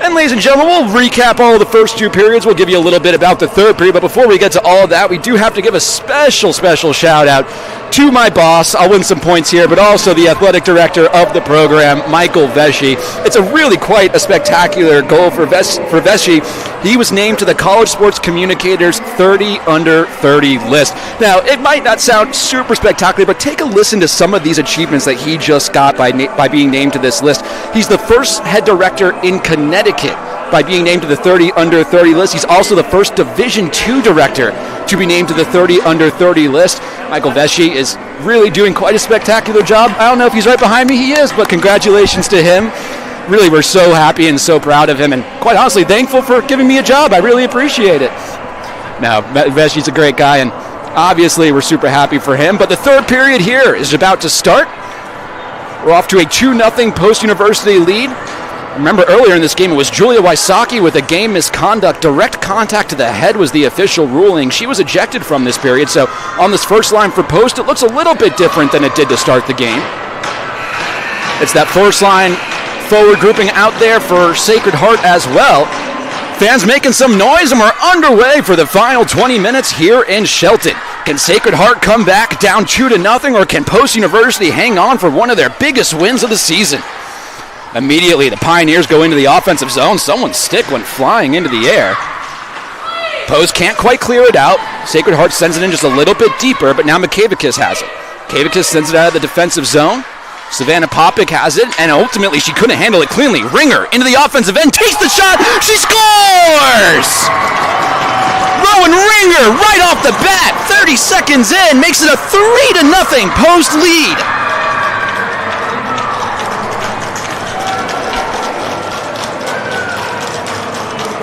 And ladies and gentlemen, we'll recap all of the first two periods. We'll give you a little bit about the third period. But before we get to all of that, we do have to give a special shout out to my boss. I'll win some points here, but also the athletic director of the program, Michael Vesci. It's a really quite a spectacular goal for Vesci. He was named to the College Sports Communicators 30 under 30 list. Now, it might not sound super spectacular, but take a listen to some of these achievements that he just got by being named to this list. He's the first head director in Connecticut by being named to the 30 under 30 list. He's also the first Division II director to be named to the 30 under 30 list. Michael Vesci is really doing quite a spectacular job. I don't know if he's right behind me. He is, but congratulations to him. Really, we're so happy and so proud of him, and quite honestly, thankful for giving me a job. I really appreciate it. Now, Vesci's a great guy, and obviously we're super happy for him. But the third period here is about to start. We're off to a 2-0 Post University lead. Remember earlier in this game, it was Julia Wysocki with a game misconduct. Direct contact to the head was the official ruling. She was ejected from this period. So on this first line for Post, it looks a little bit different than it did to start the game. It's that first line forward grouping out there for Sacred Heart as well. Fans making some noise, and we're underway for the final 20 minutes here in Shelton. Can Sacred Heart come back down 2-0, or can Post University hang on for one of their biggest wins of the season? Immediately, the Pioneers go into the offensive zone. Someone's stick went flying into the air. Post can't quite clear it out. Sacred Heart sends it in just a little bit deeper, but now Makavakis has it. Makavakis sends it out of the defensive zone. Savannah Popick has it, and ultimately she couldn't handle it cleanly. Ringer into the offensive end, takes the shot, she scores! Rowan Ringer right off the bat, 30 seconds in, makes it a 3-0 Post lead.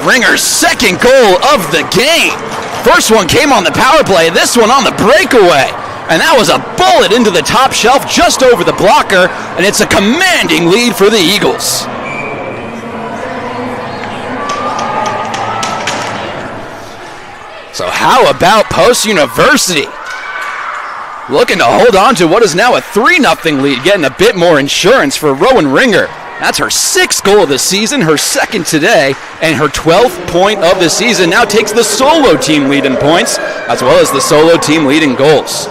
Ringer's second goal of the game. First one came on the power play, this one on the breakaway. And that was a bullet into the top shelf just over the blocker, and it's a commanding lead for the Eagles. So how about Post University? Looking to hold on to what is now a 3-0 lead, getting a bit more insurance for Rowan Ringer. That's her 6th goal of the season, her 2nd today, and her 12th point of the season. Now takes the solo team lead in points, as well as the solo team lead in goals.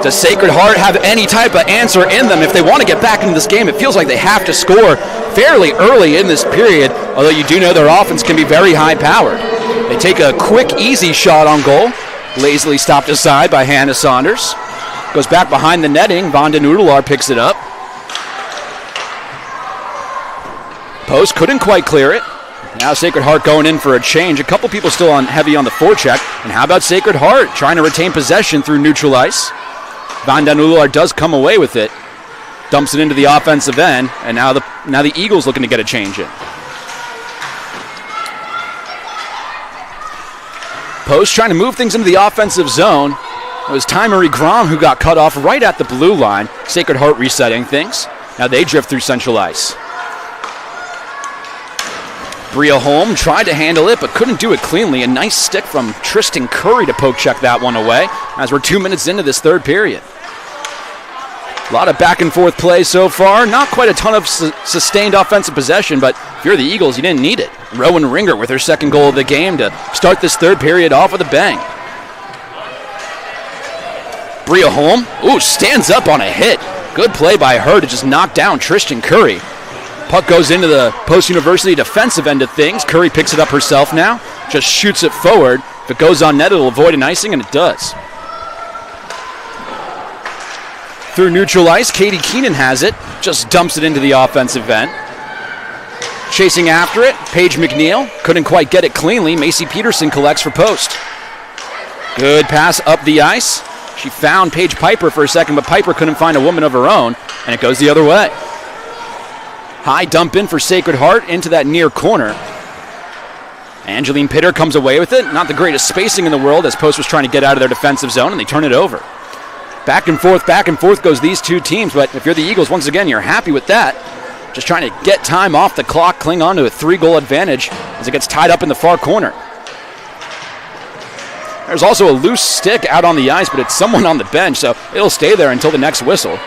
Does Sacred Heart have any type of answer in them? If they want to get back into this game, it feels like they have to score fairly early in this period, although you do know their offense can be very high-powered. They take a quick, easy shot on goal, lazily stopped aside by Hannah Saunders. Goes back behind the netting. Vonda Noodlar picks it up. Post couldn't quite clear it. Now Sacred Heart going in for a change. A couple people still heavy on the forecheck. And how about Sacred Heart trying to retain possession through neutral ice? Vonda Noodlar does come away with it. Dumps it into the offensive end. And now the Eagles looking to get a change in. Post trying to move things into the offensive zone. It was Ty Marie Grom who got cut off right at the blue line. Sacred Heart resetting things. Now they drift through central ice. Bria Holm tried to handle it, but couldn't do it cleanly. A nice stick from Tristan Curry to poke check that one away, as we're 2 minutes into this third period. A lot of back and forth play so far. Not quite a ton of sustained offensive possession, but if you're the Eagles, you didn't need it. Rowan Ringer with her 2nd goal of the game to start this third period off with a bang. Bria Holm, stands up on a hit. Good play by her to just knock down Tristan Curry. Puck goes into the Post University defensive end of things. Curry picks it up herself now, just shoots it forward. If it goes on net, it'll avoid an icing, and it does. Through neutral ice, Katie Keenan has it, just dumps it into the offensive end. Chasing after it, Paige McNeil, couldn't quite get it cleanly. Macy Peterson collects for Post. Good pass up the ice. She found Paige Piper for a second, but Piper couldn't find a woman of her own, and it goes the other way. High dump in for Sacred Heart into that near corner. Angeline Pitter comes away with it. Not the greatest spacing in the world as Post was trying to get out of their defensive zone, and they turn it over. Back and forth goes these two teams, but if you're the Eagles, once again, you're happy with that. Just trying to get time off the clock, cling on to a 3-goal advantage as it gets tied up in the far corner. There's also a loose stick out on the ice, but it's someone on the bench, so it'll stay there until the next whistle.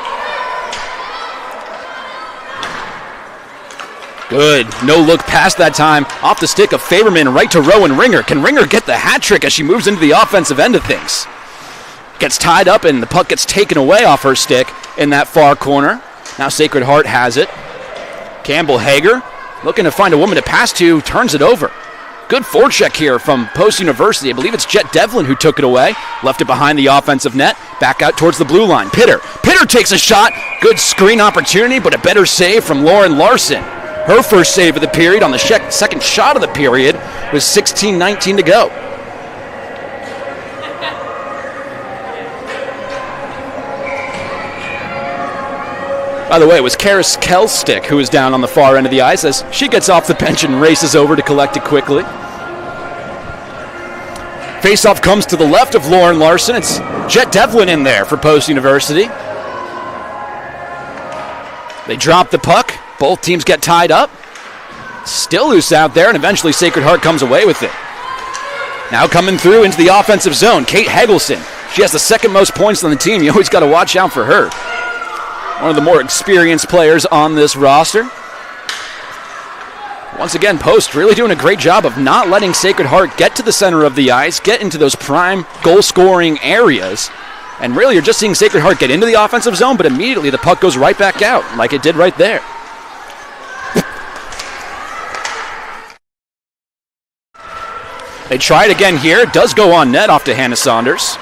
Good. No look pass that time. Off the stick of Faberman right to Rowan Ringer. Can Ringer get the hat trick as she moves into the offensive end of things? Gets tied up and the puck gets taken away off her stick in that far corner. Now Sacred Heart has it. Campbell Hager looking to find a woman to pass to, turns it over. Good forecheck here from Post University. I believe it's Jet Devlin who took it away. Left it behind the offensive net. Back out towards the blue line. Pitter takes a shot. Good screen opportunity, but a better save from Lauren Larson. Her first save of the period on the second shot of the period with 16:19 to go. By the way, it was Karis Kelstick who was down on the far end of the ice as she gets off the bench and races over to collect it quickly. Faceoff comes to the left of Lauren Larson. It's Jet Devlin in there for Post University. They drop the puck. Both teams get tied up. Still loose out there, and eventually Sacred Heart comes away with it. Now coming through into the offensive zone, Kate Hegelson. She has the second most points on the team. You always got to watch out for her. One of the more experienced players on this roster. Once again, Post really doing a great job of not letting Sacred Heart get to the center of the ice, get into those prime goal-scoring areas. And really, you're just seeing Sacred Heart get into the offensive zone, but immediately the puck goes right back out, like it did right there. They try it again here. It does go on net off to Hannah Saunders.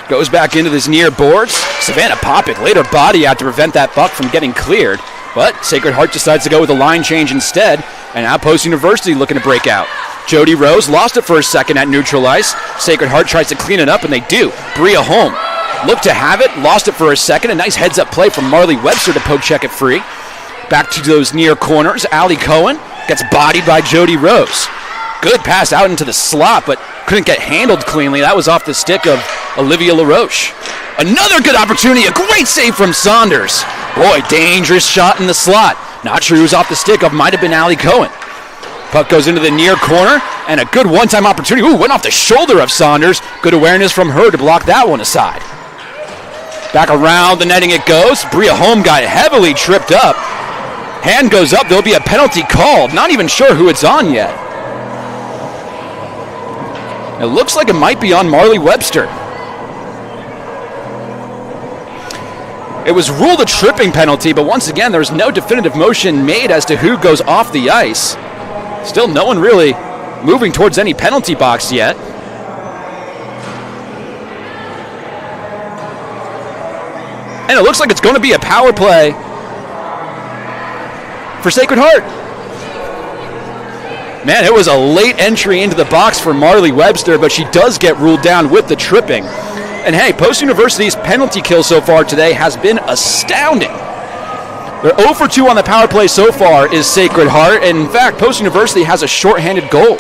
Goes back into this near boards. Savannah Popick laid her body out to prevent that puck from getting cleared. But Sacred Heart decides to go with a line change instead. And now Post University looking to break out. Jody Rose lost it for a second at neutral ice. Sacred Heart tries to clean it up, and they do. Bria Holm looked to have it, lost it for a second. A nice heads-up play from Marley Webster to poke check it free. Back to those near corners. Allie Cohen gets bodied by Jody Rose. Good pass out into the slot, but couldn't get handled cleanly. That was off the stick of Olivia LaRoche. Another good opportunity. A great save from Saunders. Boy, dangerous shot in the slot. Not sure who's off the stick of. Might have been Allie Cohen. Puck goes into the near corner, and a good one-time opportunity. Ooh, went off the shoulder of Saunders. Good awareness from her to block that one aside. Back around the netting it goes. Bria Holm got heavily tripped up. Hand goes up. There'll be a penalty called. Not even sure who it's on yet. It looks like it might be on Marley Webster. It was ruled a tripping penalty, but once again, there's no definitive motion made as to who goes off the ice. Still no one really moving towards any penalty box yet. And it looks like it's going to be a power play for Sacred Heart. Man, it was a late entry into the box for Marley Webster, but she does get ruled down with the tripping. And hey, Post University's penalty kill so far today has been astounding. They're 0 for 2 on the power play so far is Sacred Heart, and in fact, Post University has a shorthanded goal.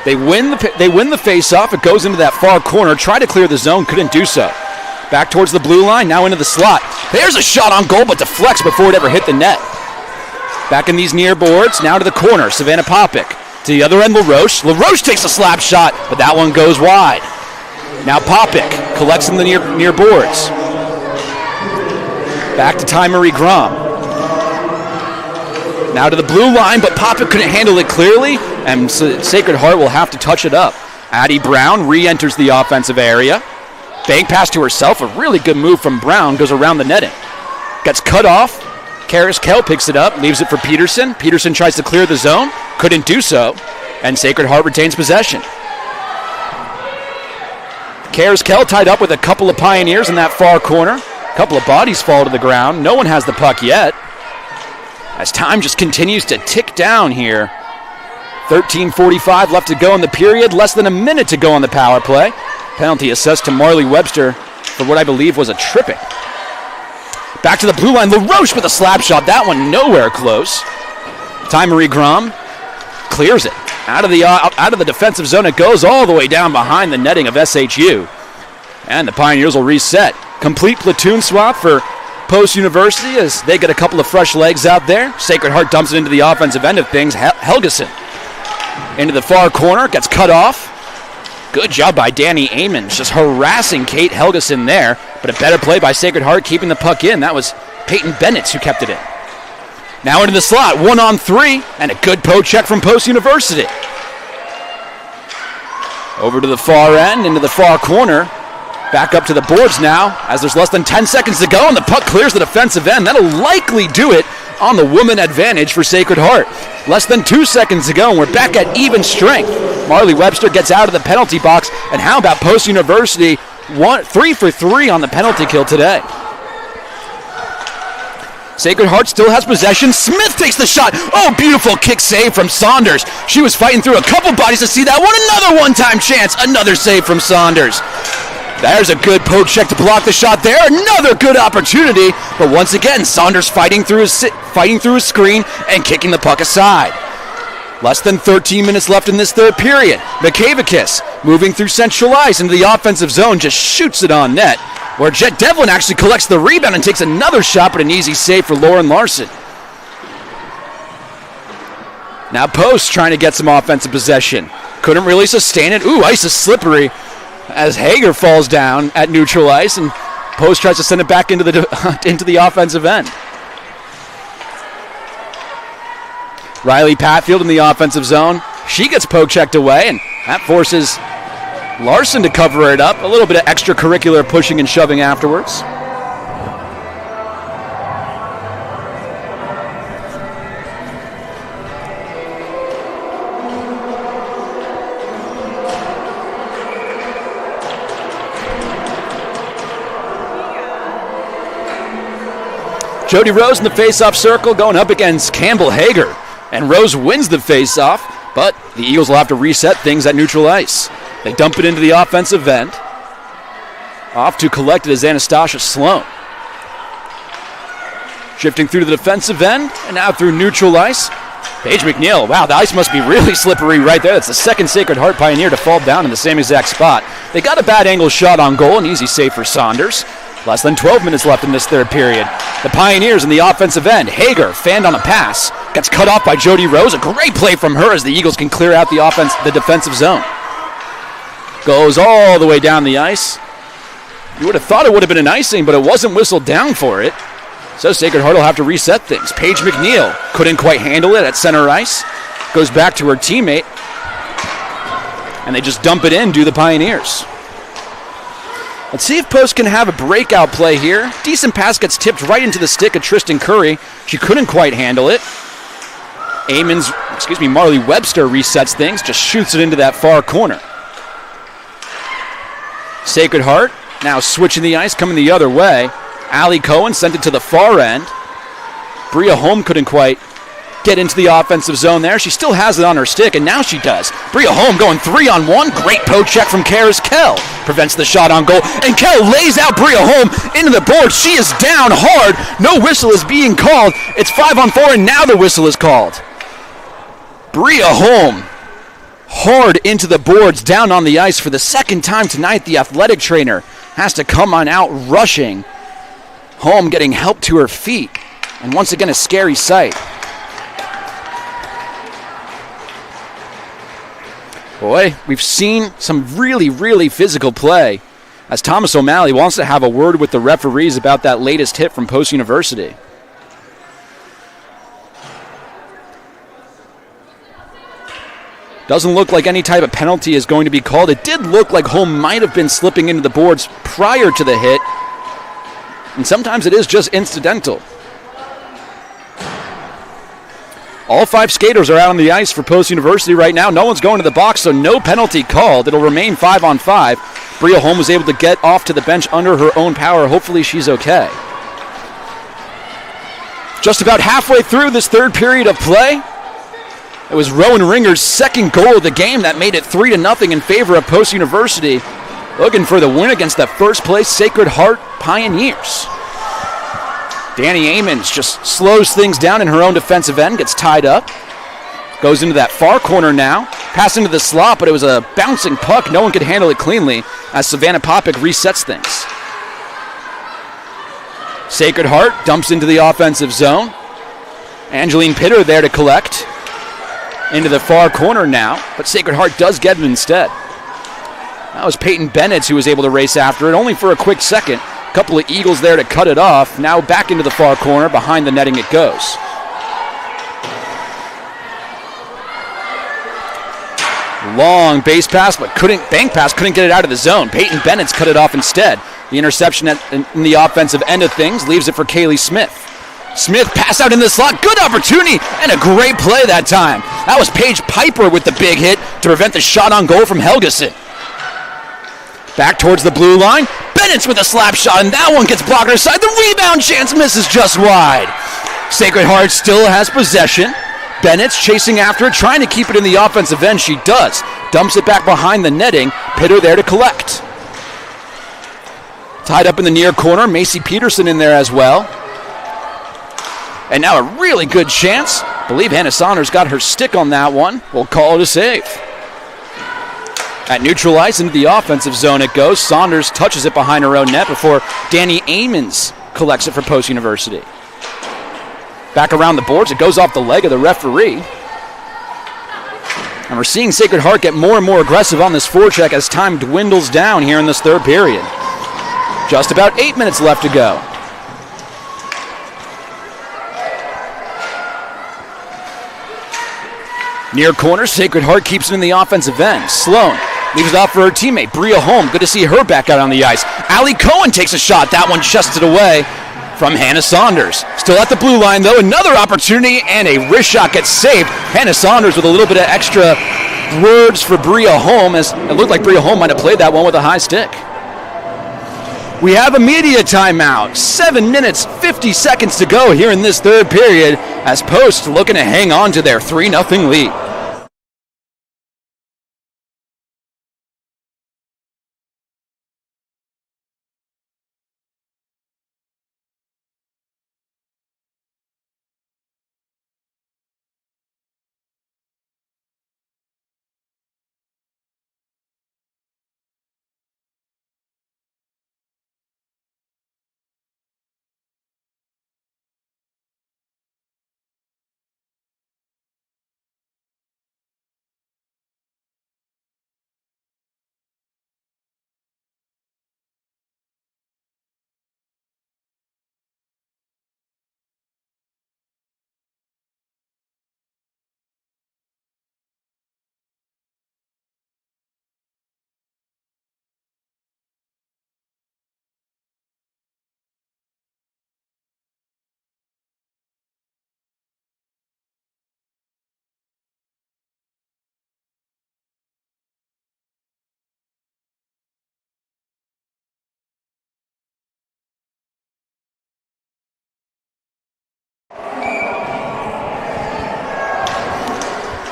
They win the face-off. It goes into that far corner. Tried to clear the zone, couldn't do so. Back towards the blue line, now into the slot. There's a shot on goal, but deflects before it ever hit the net. Back in these near boards, now to the corner. Savannah Popick. To the other end, LaRoche. LaRoche takes a slap shot, but that one goes wide. Now Popick collects in the near boards. Back to Ty Marie Grom. Now to the blue line, but Popick couldn't handle it clearly, and Sacred Heart will have to touch it up. Addie Brown re-enters the offensive area. Bank pass to herself, a really good move from Brown, goes around the netting. Gets cut off. Karis Kell picks it up, leaves it for Peterson. Peterson tries to clear the zone, couldn't do so, and Sacred Heart retains possession. Karis Kell tied up with a couple of Pioneers in that far corner. A couple of bodies fall to the ground. No one has the puck yet. As time just continues to tick down here. 13:45 left to go in the period, less than a minute to go on the power play. Penalty assessed to Marley Webster for what I believe was a tripping. Back to the blue line, LaRoche with a slap shot. That one nowhere close. Ty Marie Grom clears it. Out of the defensive zone, it goes all the way down behind the netting of SHU. And the Pioneers will reset. Complete platoon swap for Post University as they get a couple of fresh legs out there. Sacred Heart dumps it into the offensive end of things. Helgeson into the far corner, gets cut off. Good job by Danny Amons, just harassing Kate Helgeson there. But a better play by Sacred Heart keeping the puck in. That was Peyton Bennett who kept it in. Now into the slot, 1-on-3, and a good poke check from Post University. Over to the far end, into the far corner. Back up to the boards now, as there's less than 10 seconds to go, and the puck clears the defensive end. That'll likely do it on the woman advantage for Sacred Heart. Less than 2 seconds to go, and we're back at even strength. Marley Webster gets out of the penalty box, and how about Post University? 3 for 3 on the penalty kill today. Sacred Heart still has possession. Smith takes the shot. Oh, beautiful kick save from Saunders. She was fighting through a couple bodies to see that one. Another one-time chance. Another save from Saunders. There's a good poke check to block the shot there. Another good opportunity. But once again, Saunders fighting through his screen and kicking the puck aside. Less than 13 minutes left in this third period. McCavicus moving through central ice into the offensive zone, just shoots it on net, where Jet Devlin actually collects the rebound and takes another shot, but an easy save for Lauren Larson. Now Post trying to get some offensive possession. Couldn't really sustain it. Ooh, ice is slippery as Hager falls down at neutral ice, and Post tries to send it back into the offensive end. Riley Patfield in the offensive zone. She gets poke checked away, and that forces Larson to cover it up. A little bit of extracurricular pushing and shoving afterwards. Jody Rose in the face-off circle going up against Campbell Hager. And Rose wins the face-off, but the Eagles will have to reset things at neutral ice. They dump it into the offensive end. Off to collect it is Anastasia Sloan. Shifting through the defensive end, and now through neutral ice. Paige McNeil, wow, the ice must be really slippery right there. That's the second Sacred Heart Pioneer to fall down in the same exact spot. They got a bad angle shot on goal, an easy save for Saunders. Less than 12 minutes left in this third period. The Pioneers in the offensive end. Hager, fanned on a pass, gets cut off by Jody Rose. A great play from her as the Eagles can clear out the defensive zone. Goes all the way down the ice. You would have thought it would have been an icing, but it wasn't whistled down for it. So Sacred Heart will have to reset things. Paige McNeil couldn't quite handle it at center ice. Goes back to her teammate. And they just dump it in, do the Pioneers. Let's see if Post can have a breakout play here. Decent pass gets tipped right into the stick of Tristan Curry. She couldn't quite handle it. Marley Webster resets things, just shoots it into that far corner. Sacred Heart now switching the ice, coming the other way. Allie Cohen sent it to the far end. Bria Holm couldn't quite get into the offensive zone there. She still has it on her stick, and now she does. Bria Holm going 3-on-1. Great poke check from Karis Kell. Prevents the shot on goal, and Kell lays out Bria Holm into the board. She is down hard. No whistle is being called. It's 5-on-4, and now the whistle is called. Bria Holm hard into the boards, down on the ice for the second time tonight. The athletic trainer has to come on out rushing. Holm getting help to her feet, and once again a scary sight. Boy, we've seen some really, really physical play as Thomas O'Malley wants to have a word with the referees about that latest hit from Post University. Doesn't look like any type of penalty is going to be called. It did look like Holm might have been slipping into the boards prior to the hit, and sometimes it is just incidental. All 5 skaters are out on the ice for Post University right now. No one's going to the box, so no penalty called. It'll remain 5-on-5. Bria Holm was able to get off to the bench under her own power. Hopefully she's okay. Just about halfway through this third period of play, it was Rowan Ringer's second goal of the game that made it 3-0 in favor of Post University, looking for the win against the first place Sacred Heart Pioneers. Danny Amons just slows things down in her own defensive end, gets tied up. Goes into that far corner now. Pass into the slot, but it was a bouncing puck. No one could handle it cleanly as Savannah Popick resets things. Sacred Heart dumps into the offensive zone. Angeline Pitter there to collect. Into the far corner now, but Sacred Heart does get it instead. That was Peyton Bennett who was able to race after it, only for a quick second. A couple of Eagles there to cut it off. Now back into the far corner. Behind the netting it goes. Long base pass, but bank pass, couldn't get it out of the zone. Peyton Bennett's cut it off instead. The interception in the offensive end of things leaves it for Kaylee Smith. Smith pass out in the slot. Good opportunity and a great play that time. That was Paige Piper with the big hit to prevent the shot on goal from Helgeson. Back towards the blue line. Bennett's with a slap shot, and that one gets blocked on her side. The rebound chance misses just wide. Sacred Heart still has possession. Bennett's chasing after it, trying to keep it in the offensive end. She does. Dumps it back behind the netting. Pitter there to collect. Tied up in the near corner. Macy Peterson in there as well. And now a really good chance. I believe Hannah Saunders got her stick on that one. We'll call it a save. At neutral ice, into the offensive zone it goes. Saunders touches it behind her own net before Danny Amons collects it for Post University. Back around the boards, it goes off the leg of the referee. And we're seeing Sacred Heart get more and more aggressive on this forecheck as time dwindles down here in this third period. Just about 8 minutes left to go. Near corner, Sacred Heart keeps it in the offensive end. Sloan leaves it off for her teammate, Bria Holm. Good to see her back out on the ice. Allie Cohen takes a shot. That one chested away from Hannah Saunders. Still at the blue line, though. Another opportunity, and a wrist shot gets saved. Hannah Saunders with a little bit of extra words for Bria Holm, as it looked like Bria Holm might have played that one with a high stick. We have a media timeout. 7 minutes, 50 seconds to go here in this third period as Post looking to hang on to their 3-0 lead.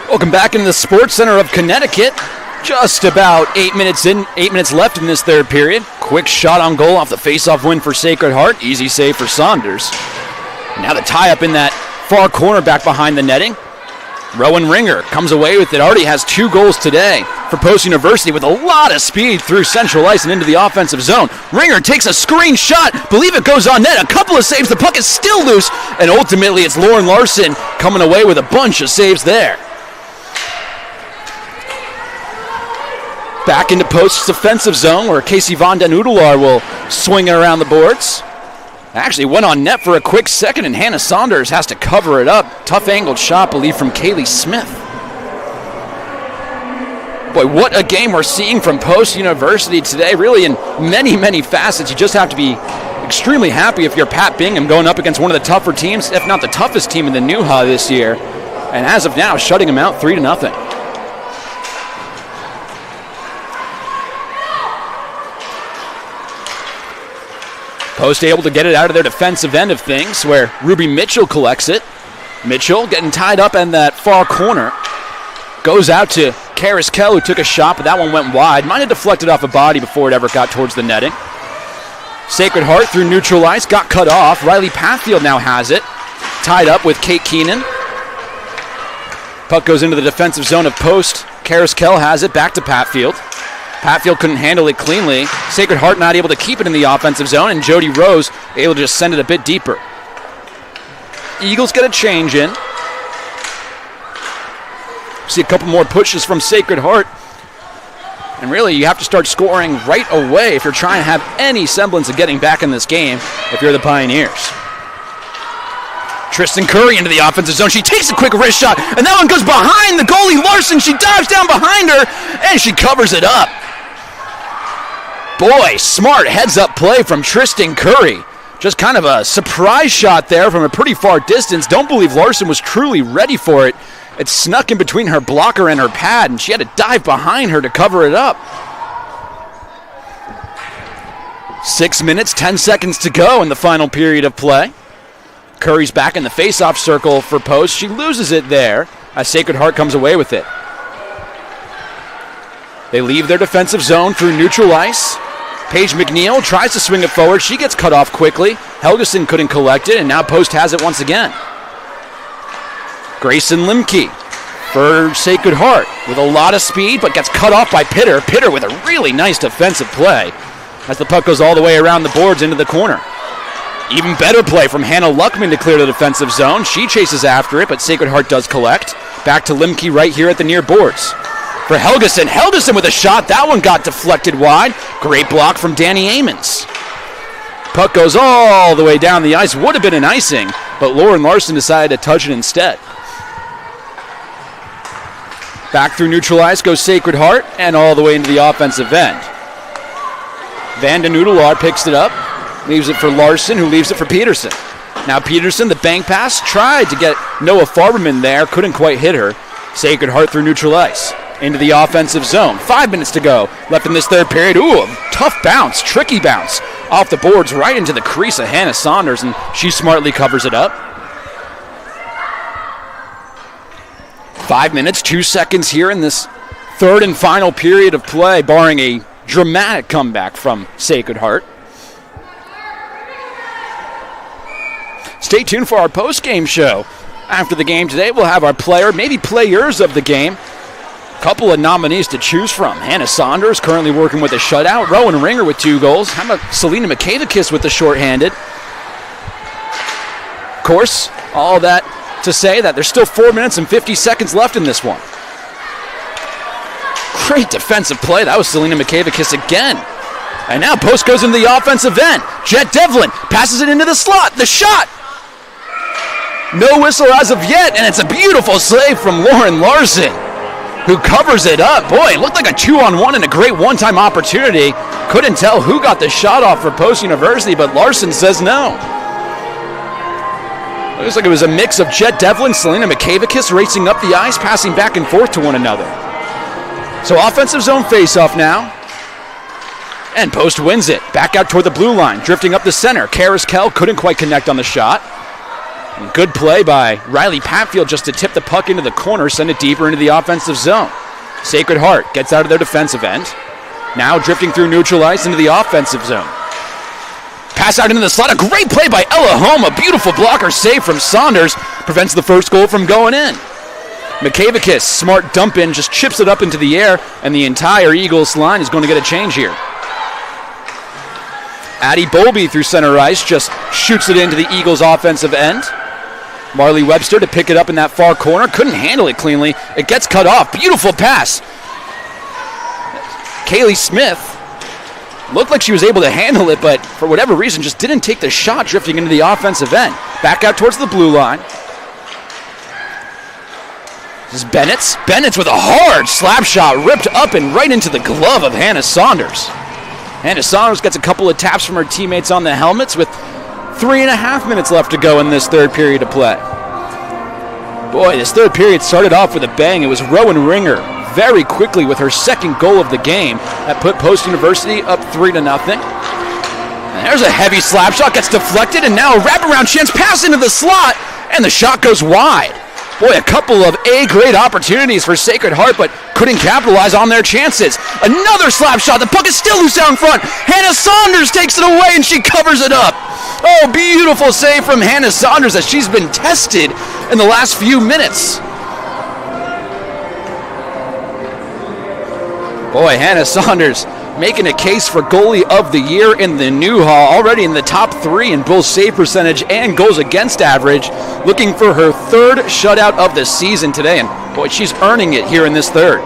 Welcome back into the Sports Center of Connecticut. Just about 8 minutes left in this third period. Quick shot on goal off the face-off win for Sacred Heart. Easy save for Saunders. Now the tie-up in that far corner back behind the netting. Rowan Ringer comes away with it. Already has 2 goals today for Post University with a lot of speed through central ice and into the offensive zone. Ringer takes a screen shot. Believe it goes on net. A couple of saves. The puck is still loose. And ultimately it's Lauren Larson coming away with a bunch of saves there. Back into Post's offensive zone where Casey Von Den Udelaar will swing it around the boards. Actually went on net for a quick second, and Hannah Saunders has to cover it up. Tough angled shot, believe, from Kaylee Smith. Boy, what a game we're seeing from Post University today, really in many, many facets. You just have to be extremely happy if you're Pat Bingham going up against one of the tougher teams, if not the toughest team in the Newha this year. And as of now, shutting them out 3-0. Post able to get it out of their defensive end of things where Ruby Mitchell collects it. Mitchell getting tied up in that far corner. Goes out to Karis Kell, who took a shot, but that one went wide. Might have deflected off a body before it ever got towards the netting. Sacred Heart through neutral ice, got cut off. Riley Pathfield now has it. Tied up with Kate Keenan. Puck goes into the defensive zone of Post. Karis Kell has it, back to Patfield. Patfield couldn't handle it cleanly. Sacred Heart not able to keep it in the offensive zone, and Jody Rose able to just send it a bit deeper. Eagles get a change in. See a couple more pushes from Sacred Heart. And really, you have to start scoring right away if you're trying to have any semblance of getting back in this game if you're the Pioneers. Tristan Curry into the offensive zone. She takes a quick wrist shot, and that one goes behind the goalie Larson. She dives down behind her, and she covers it up. Boy, smart heads-up play from Tristan Curry. Just kind of a surprise shot there from a pretty far distance. Don't believe Larson was truly ready for it. It snuck in between her blocker and her pad, and she had to dive behind her to cover it up. 6 minutes, 10 seconds to go in the final period of play. Curry's back in the face-off circle for Post. She loses it there as Sacred Heart comes away with it. They leave their defensive zone through neutral ice. Paige McNeil tries to swing it forward. She gets cut off quickly. Helgeson couldn't collect it, and now Post has it once again. Grayson Limke for Sacred Heart with a lot of speed, but gets cut off by Pitter. Pitter with a really nice defensive play as the puck goes all the way around the boards into the corner. Even better play from Hannah Luckman to clear the defensive zone. She chases after it, but Sacred Heart does collect. Back to Limke right here at the near boards. For Helgeson. Helgeson with a shot. That one got deflected wide. Great block from Danny Amons. Puck goes all the way down the ice. Would have been an icing, but Lauren Larson decided to touch it instead. Back through neutral ice goes Sacred Heart and all the way into the offensive end. Vanda Noodlear picks it up. Leaves it for Larson, who leaves it for Peterson. Now Peterson, the bank pass, tried to get Noah Farberman there, couldn't quite hit her. Sacred Heart through neutral ice. Into the offensive zone. 5 minutes to go left in this third period. Ooh, a tough bounce, tricky bounce. Off the boards, right into the crease of Hannah Saunders, and she smartly covers it up. 5 minutes, 2 seconds here in this third and final period of play, barring a dramatic comeback from Sacred Heart. Stay tuned for our post-game show. After the game today, we'll have our player, maybe players of the game. Couple of nominees to choose from. Hannah Saunders currently working with a shutout. Rowan Ringer with 2 goals. How about Selena McKavikis with the shorthanded? Of course, all that to say that there's still 4 minutes and 50 seconds left in this one. Great defensive play. That was Selena McKavikis again. And now Post goes into the offensive end. Jet Devlin passes it into the slot. The shot! No whistle as of yet, and it's a beautiful save from Lauren Larson, who covers it up. Boy, it looked like a 2-on-1 and a great one-time opportunity. Couldn't tell who got the shot off for Post University, but Larson says no. Looks like it was a mix of Jet Devlin, Selena McKavikis racing up the ice, passing back and forth to one another. So offensive zone face-off now. And Post wins it. Back out toward the blue line, drifting up the center. Karis Kell couldn't quite connect on the shot. And good play by Riley Patfield just to tip the puck into the corner, send it deeper into the offensive zone. Sacred Heart gets out of their defensive end. Now drifting through neutral ice into the offensive zone. Pass out into the slot. A great play by Ella Holm. A beautiful blocker save from Saunders. Prevents the first goal from going in. McKavikis, smart dump in, just chips it up into the air, and the entire Eagles line is going to get a change here. Addie Bowlby through center ice just shoots it into the Eagles' offensive end. Marley Webster to pick it up in that far corner. Couldn't handle it cleanly. It gets cut off. Beautiful pass. Kaylee Smith looked like she was able to handle it, but for whatever reason just didn't take the shot drifting into the offensive end. Back out towards the blue line. This is Bennett's. Bennett's with a hard slap shot ripped up and right into the glove of Hannah Saunders. Hannah Saunders gets a couple of taps from her teammates on the helmets with 3.5 minutes left to go in this third period of play. Boy, this third period started off with a bang. It was Rowan Ringer very quickly with her second goal of the game that put Post University up 3-0. And there's a heavy slap shot, gets deflected, and now a wraparound chance pass into the slot, and the shot goes wide. Boy, a couple of A-grade opportunities for Sacred Heart, but couldn't capitalize on their chances. Another slap shot. The puck is still loose out in front. Hannah Saunders takes it away, and she covers it up. Oh, beautiful save from Hannah Saunders as she's been tested in the last few minutes. Boy, Hannah Saunders making a case for goalie of the year in the New Hall, already in the top 3 in both save percentage and goals against average, looking for her 3rd shutout of the season today, and boy, she's earning it here in this 3rd.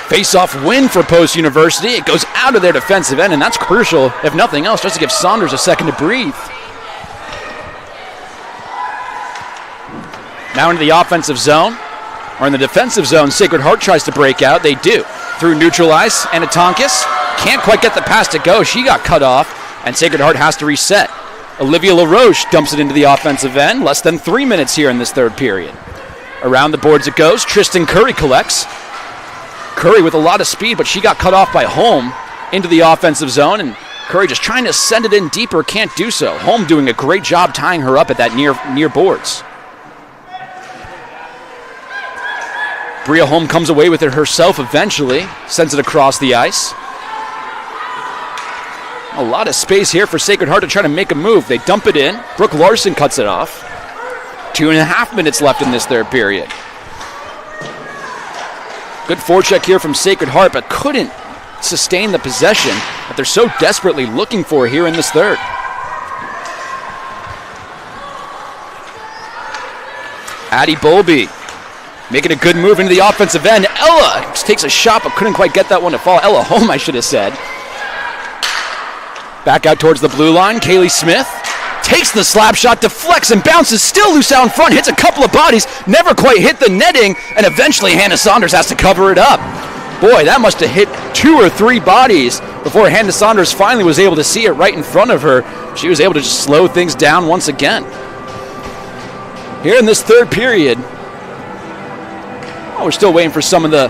Face-off win for Post University. It goes out of their defensive end, and that's crucial, if nothing else, just to give Saunders a second to breathe. Now into the offensive zone. Or in the defensive zone, Sacred Heart tries to break out. They do. Through neutral ice, Anatonkus can't quite get the pass to go. She got cut off, and Sacred Heart has to reset. Olivia LaRoche dumps it into the offensive end. Less than 3 minutes here in this 3rd period. Around the boards it goes. Tristan Curry collects. Curry with a lot of speed, but she got cut off by Holm into the offensive zone, and Curry just trying to send it in deeper, can't do so. Holm doing a great job tying her up at that near boards. Bria Holm comes away with it herself eventually, sends it across the ice. A lot of space here for Sacred Heart to try to make a move. They dump it in. Brooke Larson cuts it off. 2.5 minutes left in this 3rd period. Good forecheck here from Sacred Heart, but couldn't sustain the possession that they're so desperately looking for here in this 3rd. Addie Bowlby making a good move into the offensive end. Ella just takes a shot, but couldn't quite get that one to fall. Ella Holm, I should have said. Back out towards the blue line. Kaylee Smith takes the slap shot, deflects and bounces, still loose out in front, hits a couple of bodies, never quite hit the netting, and eventually Hannah Saunders has to cover it up. Boy, that must have hit 2 or 3 bodies before Hannah Saunders finally was able to see it right in front of her. She was able to just slow things down once again. Here in this 3rd period, we're still waiting for some of the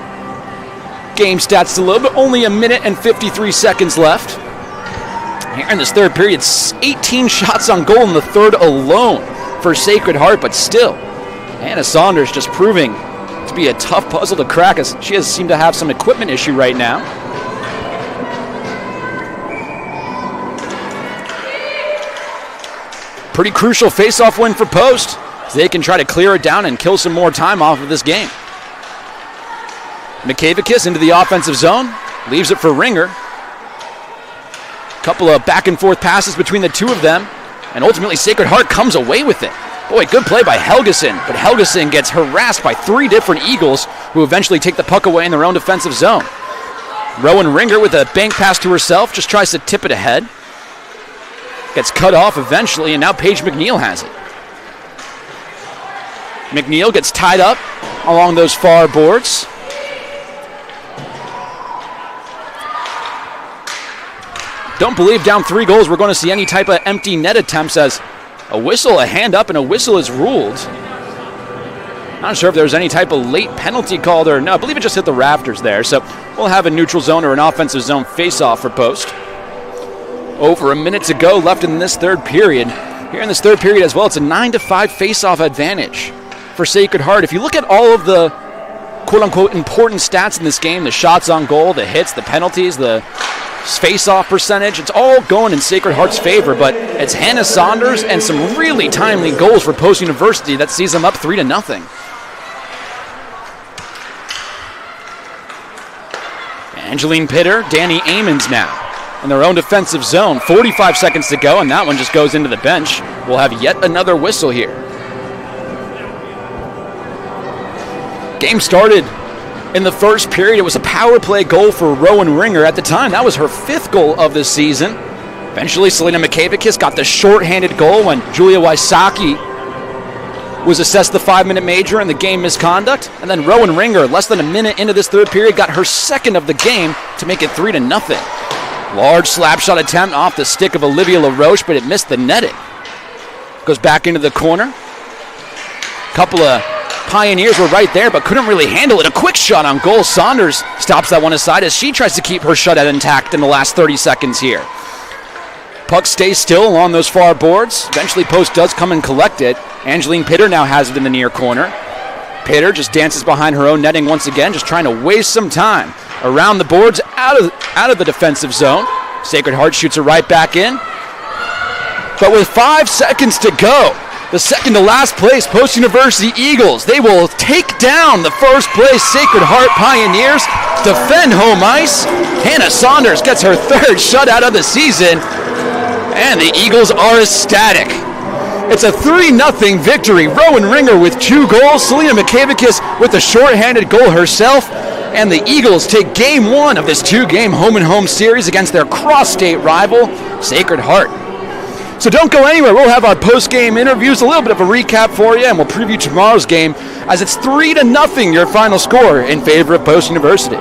game stats to load, but only 1 minute and 53 seconds left. Here in this 3rd period, 18 shots on goal in the 3rd alone for Sacred Heart, but still, Hannah Saunders just proving to be a tough puzzle to crack, as she has seemed to have some equipment issue right now. Pretty crucial face-off win for Post, as they can try to clear it down and kill some more time off of this game. McKavicus into the offensive zone, leaves it for Ringer. Couple of back and forth passes between the two of them, and ultimately Sacred Heart comes away with it. Boy, good play by Helgeson, but Helgeson gets harassed by 3 different Eagles who eventually take the puck away in their own defensive zone. Rowan Ringer with a bank pass to herself, just tries to tip it ahead. Gets cut off eventually, and now Paige McNeil has it. McNeil gets tied up along those far boards. Don't believe down 3 goals we're going to see any type of empty net attempts, as a whistle, a hand up, and a whistle is ruled. Not sure if there was any type of late penalty called or no. I believe it just hit the rafters there. So we'll have a neutral zone or an offensive zone face-off for Post. Over 1 minute to go left in this 3rd period. Here in this 3rd period as well, it's a 9-5 face-off advantage for Sacred Heart. If you look at all of the quote-unquote important stats in this game, the shots on goal, the hits, the penalties, the face-off percentage, it's all going in Sacred Heart's favor, but it's Hannah Saunders and some really timely goals for Post University that sees them up 3-0. Angeline Pitter, Danny Amons now in their own defensive zone. 45 seconds to go, and that one just goes into the bench. We'll have yet another whistle here. Game started in the 1st period. It was a power play goal for Rowan Ringer. At the time, that was her 5th goal of the season. Eventually, Selena McKavicus got the shorthanded goal when Julia Wysocki was assessed the 5-minute major and the game misconduct. And then Rowan Ringer, less than a minute into this 3rd period, got her 2nd of the game to make it 3-0. Large slap shot attempt off the stick of Olivia LaRoche, but it missed the netting. Goes back into the corner. Couple of Pioneers were right there, but couldn't really handle it. A quick shot on goal. Saunders stops that one aside as she tries to keep her shutout intact in the last 30 seconds here. Puck stays still along those far boards. Eventually Post does come and collect it. Angeline Pitter now has it in the near corner. Pitter just dances behind her own netting once again, just trying to waste some time around the boards, out of the defensive zone. Sacred Heart shoots her right back in. But with 5 seconds to go, the second to last place Post University Eagles, they will take down the first place Sacred Heart Pioneers, defend home ice. Hannah Saunders gets her third shutout of the season, and the Eagles are ecstatic. It's a 3-0 victory. Rowan Ringer with 2 goals, Selena Mikavicus with a shorthanded goal herself, and the Eagles take game 1 of this 2-game home-and-home series against their cross-state rival, Sacred Heart. So don't go anywhere. We'll have our post-game interviews, a little bit of a recap for you, and we'll preview tomorrow's game as it's 3-0 your final score in favor of Post University.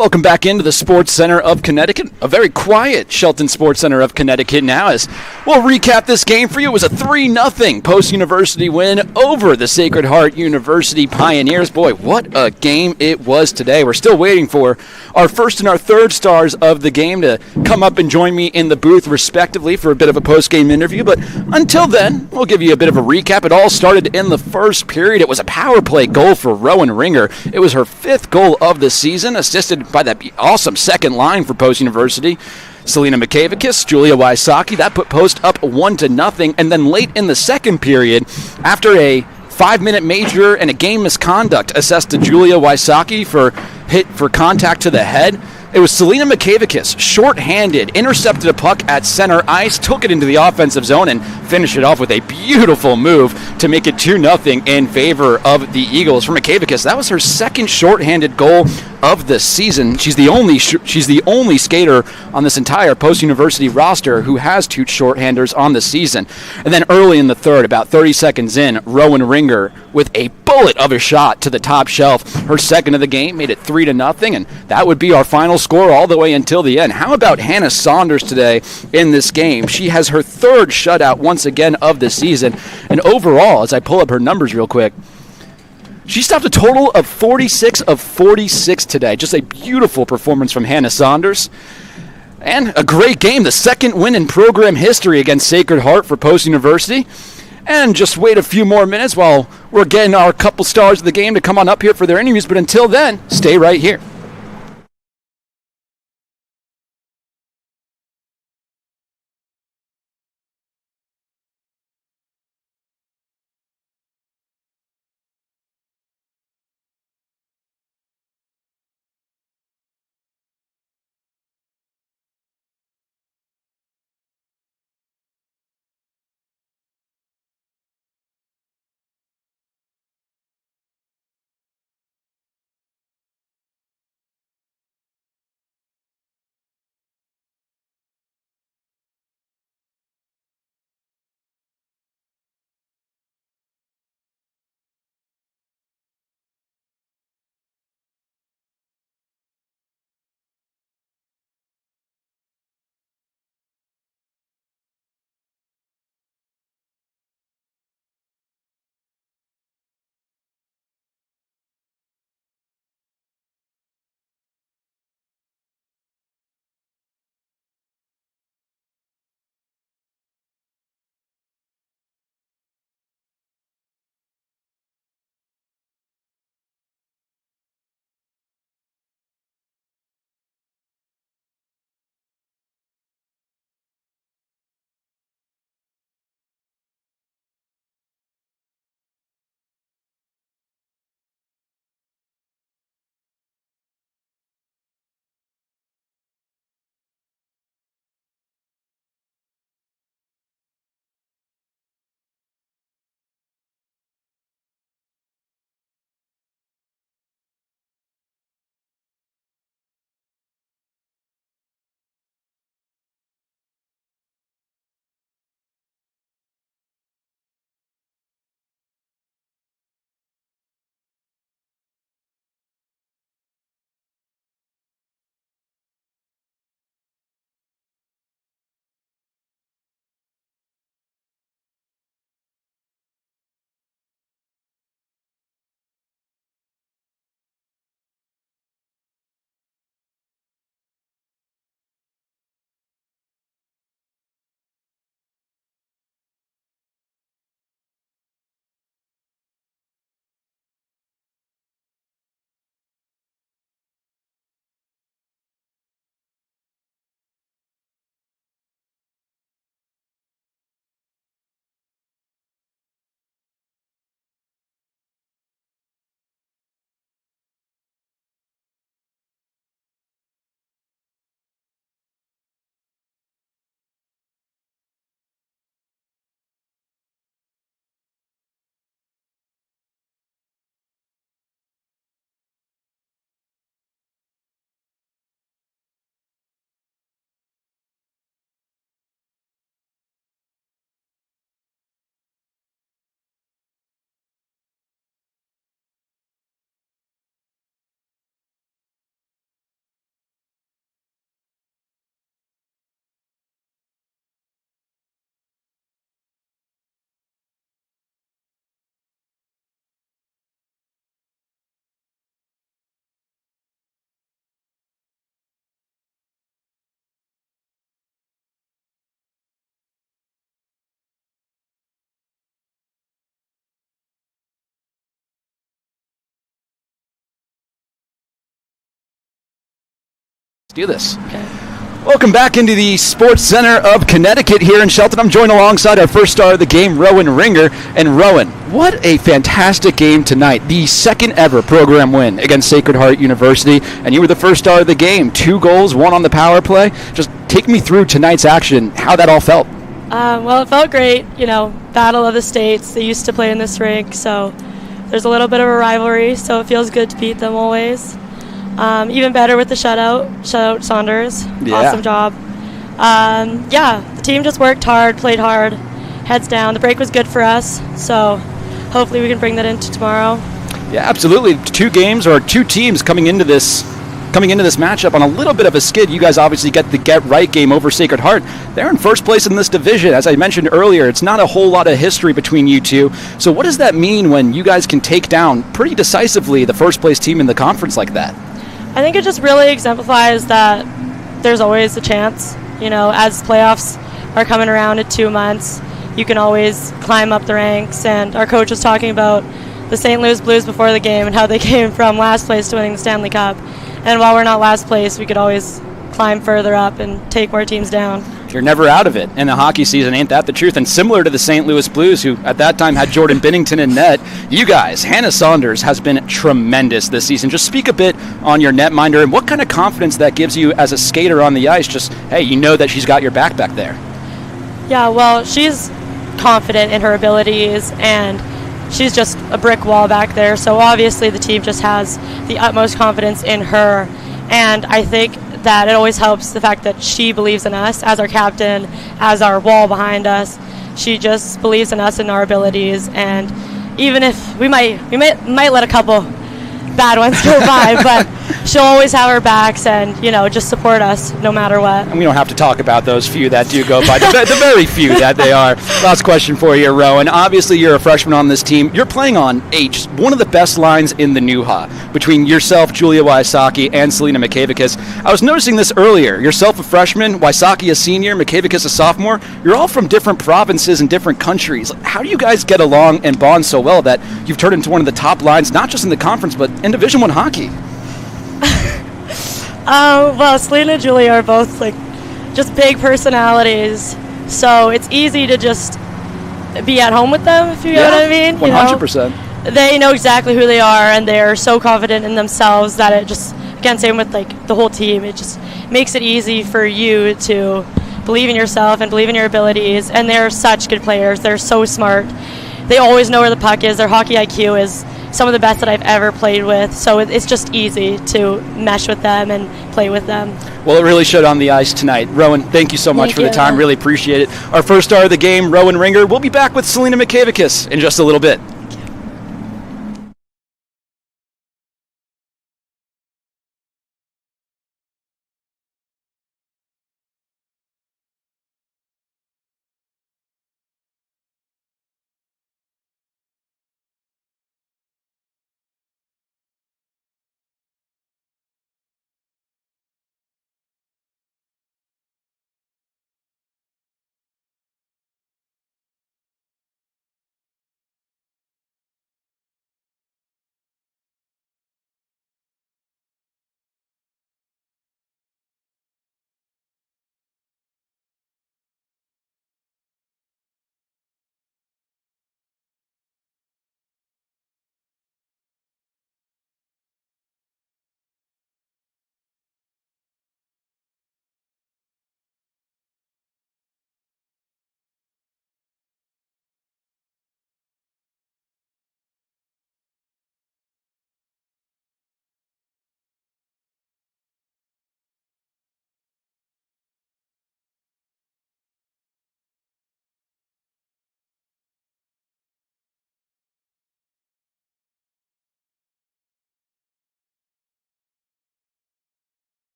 Welcome back into the Sports Center of Connecticut. A very quiet Shelton Sports Center of Connecticut now, as we'll recap this game for you. It was a 3-0 post-university win over the Sacred Heart University Pioneers. Boy, what a game it was today. We're still waiting for our first and our third stars of the game to come up and join me in the booth respectively for a bit of a post-game interview. But until then, we'll give you a bit of a recap. It all started in the first period. It was a power play goal for Rowan Ringer. It was her 5th goal of the season, assisted by that awesome second line for Post University. Selena Mikavakis, Julia Wysocki, that put Post up 1-0, and then late in the second period, after a 5-minute major and a game misconduct assessed to Julia Wysocki for contact to the head, it was Selena Mikavakis, short-handed, intercepted a puck at center ice, took it into the offensive zone, and finished it off with a beautiful move to make it 2-0 in favor of the Eagles. For Mikavakis, that was her second short-handed goal of the season. She's the only skater on this entire Post-University roster who has 2 shorthanders on the season. And then early in the third, about 30 seconds in, Rowan Ringer with a bullet of a shot to the top shelf. Her second of the game made it 3-0, and that would be our final score all the way until the end. How about Hannah Saunders today in this game? She has her 3rd shutout once again of the season, and overall, as I pull up her numbers real quick, she stopped a total of 46 of 46 today. Just a beautiful performance from Hannah Saunders. And a great game, the 2nd win in program history against Sacred Heart for Post University. And just wait a few more minutes while we're getting our couple stars of the game to come on up here for their interviews. But until then, stay right here. Do this. Okay. Welcome back into the Sports Center of Connecticut here in Shelton. I'm joined alongside our first star of the game, Rowan Ringer. And Rowan, what a fantastic game tonight. The second ever program win against Sacred Heart University. And you were the first star of the game. 2 goals, 1 on the power play. Just take me through tonight's action, how that all felt. Well, it felt great. Battle of the States. They used to play in this rink, so there's a little bit of a rivalry, so it feels good to beat them always. Even better with the shutout Saunders. Yeah. Awesome job. The team just worked hard, played hard, heads down. The break was good for us, so hopefully we can bring that into tomorrow. Yeah, absolutely. 2 games or 2 teams coming into this matchup on a little bit of a skid. You guys obviously get the get-right game over Sacred Heart. They're in first place in this division. As I mentioned earlier, it's not a whole lot of history between you two. So what does that mean when you guys can take down pretty decisively the first-place team in the conference like that? I think it just really exemplifies that there's always a chance. As playoffs are coming around in 2 months, you can always climb up the ranks. And our coach was talking about the St. Louis Blues before the game and how they came from last place to winning the Stanley Cup. And while we're not last place, we could always climb further up and take more teams down. You're never out of it in the hockey season, ain't that the truth? And similar to the St. Louis Blues, who at that time had Jordan Binnington in net, you guys, Hannah Saunders has been tremendous this season. Just speak a bit on your netminder and what kind of confidence that gives you as a skater on the ice. Just, hey, you know that she's got your back there. Yeah, well, she's confident in her abilities, and she's just a brick wall back there. So obviously the team just has the utmost confidence in her. And I think that it always helps the fact that she believes in us as our captain, as our wall behind us. She just believes in us and our abilities. And even if we might let a couple bad ones go by, but she'll always have our backs and, just support us no matter what. And we don't have to talk about those few that do go by, the very few that they are. Last question for you, Rowan. Obviously, you're a freshman on this team. You're playing on one of the best lines in the NUHA between yourself, Julia Wysocki, and Selena Mikavickas. I was noticing this earlier. Yourself a freshman, Wysocki a senior, Mikavickas a sophomore. You're all from different provinces and different countries. How do you guys get along and bond so well that you've turned into one of the top lines, not just in the conference, but in Division I hockey? Well, Selena and Julia are both just big personalities, so it's easy to just be at home with them, if you know what I mean. 100%. They know exactly who they are, and they're so confident in themselves that it just, again, same with the whole team, it just makes it easy for you to believe in yourself and believe in your abilities. And they're such good players. They're so smart. They always know where the puck is. Their hockey IQ is some of the best that I've ever played with, so it's just easy to mesh with them and play with them. Well, it really showed on the ice tonight. Rowan, thank you so much for the time. Really appreciate it. Our first star of the game, Rowan Ringer. We'll be back with Selena Mikavickas in just a little bit.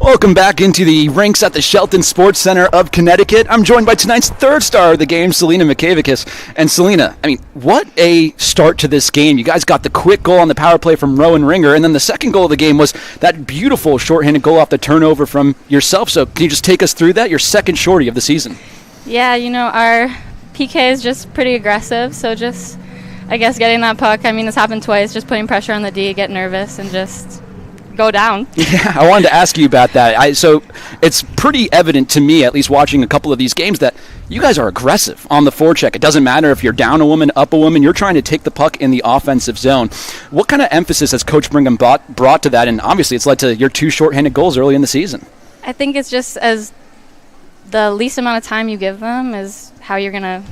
Welcome back into the rinks at the Shelton Sports Center of Connecticut. I'm joined by tonight's third star of the game, Selena Mikavickas. And Selena, I mean, what a start to this game. You guys got the quick goal on the power play from Rowan Ringer, and then the second goal of the game was that beautiful shorthanded goal off the turnover from yourself. So can you just take us through that, your second shorty of the season? Yeah, our PK is just pretty aggressive, so just, I guess, getting that puck, it's happened twice, just putting pressure on the D, get nervous, and just go down. Yeah, I wanted to ask you about that. So it's pretty evident to me, at least watching a couple of these games, that you guys are aggressive on the forecheck. It doesn't matter if you're down a woman, up a woman, you're trying to take the puck in the offensive zone. What kind of emphasis has Coach Brigham brought to that? And obviously it's led to your 2 shorthanded goals early in the season. I think it's just as the least amount of time you give them is how you're going to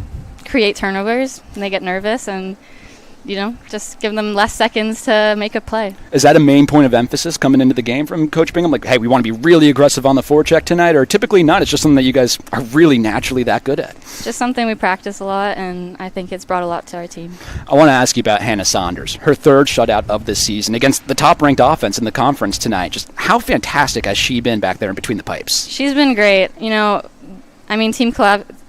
create turnovers, and they get nervous, and just give them less seconds to make a play. Is that a main point of emphasis coming into the game from Coach Bingham? Like, hey, we want to be really aggressive on the forecheck tonight, or typically not? It's just something that you guys are really naturally that good at. Just something we practice a lot, and I think it's brought a lot to our team. I want to ask you about Hannah Saunders, her third shutout of this season against the top-ranked offense in the conference tonight. Just how fantastic has she been back there in between the pipes? She's been great.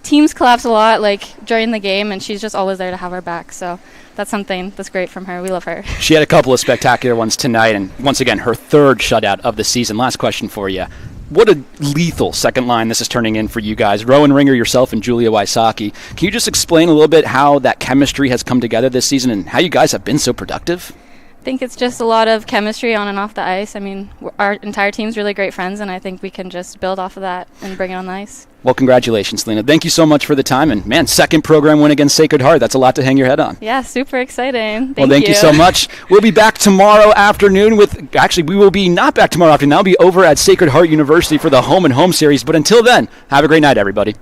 Teams collapse a lot, during the game, and she's just always there to have our back. So that's something that's great from her. We love her. She had a couple of spectacular ones tonight, and once again, her third shutout of the season. Last question for you. What a lethal second line this is turning in for you guys. Rowan Ringer, yourself, and Julia Wysocki. Can you just explain a little bit how that chemistry has come together this season and how you guys have been so productive? I think it's just a lot of chemistry on and off the ice. Our entire team's really great friends, and I think we can just build off of that and bring it on the ice. Well, congratulations, Lena. Thank you so much for the time. And, man, second program win against Sacred Heart. That's a lot to hang your head on. Yeah, super exciting. Thank you so much. We'll be back tomorrow afternoon we will be not back tomorrow afternoon. That'll be over at Sacred Heart University for the Home and Home series. But until then, have a great night, everybody.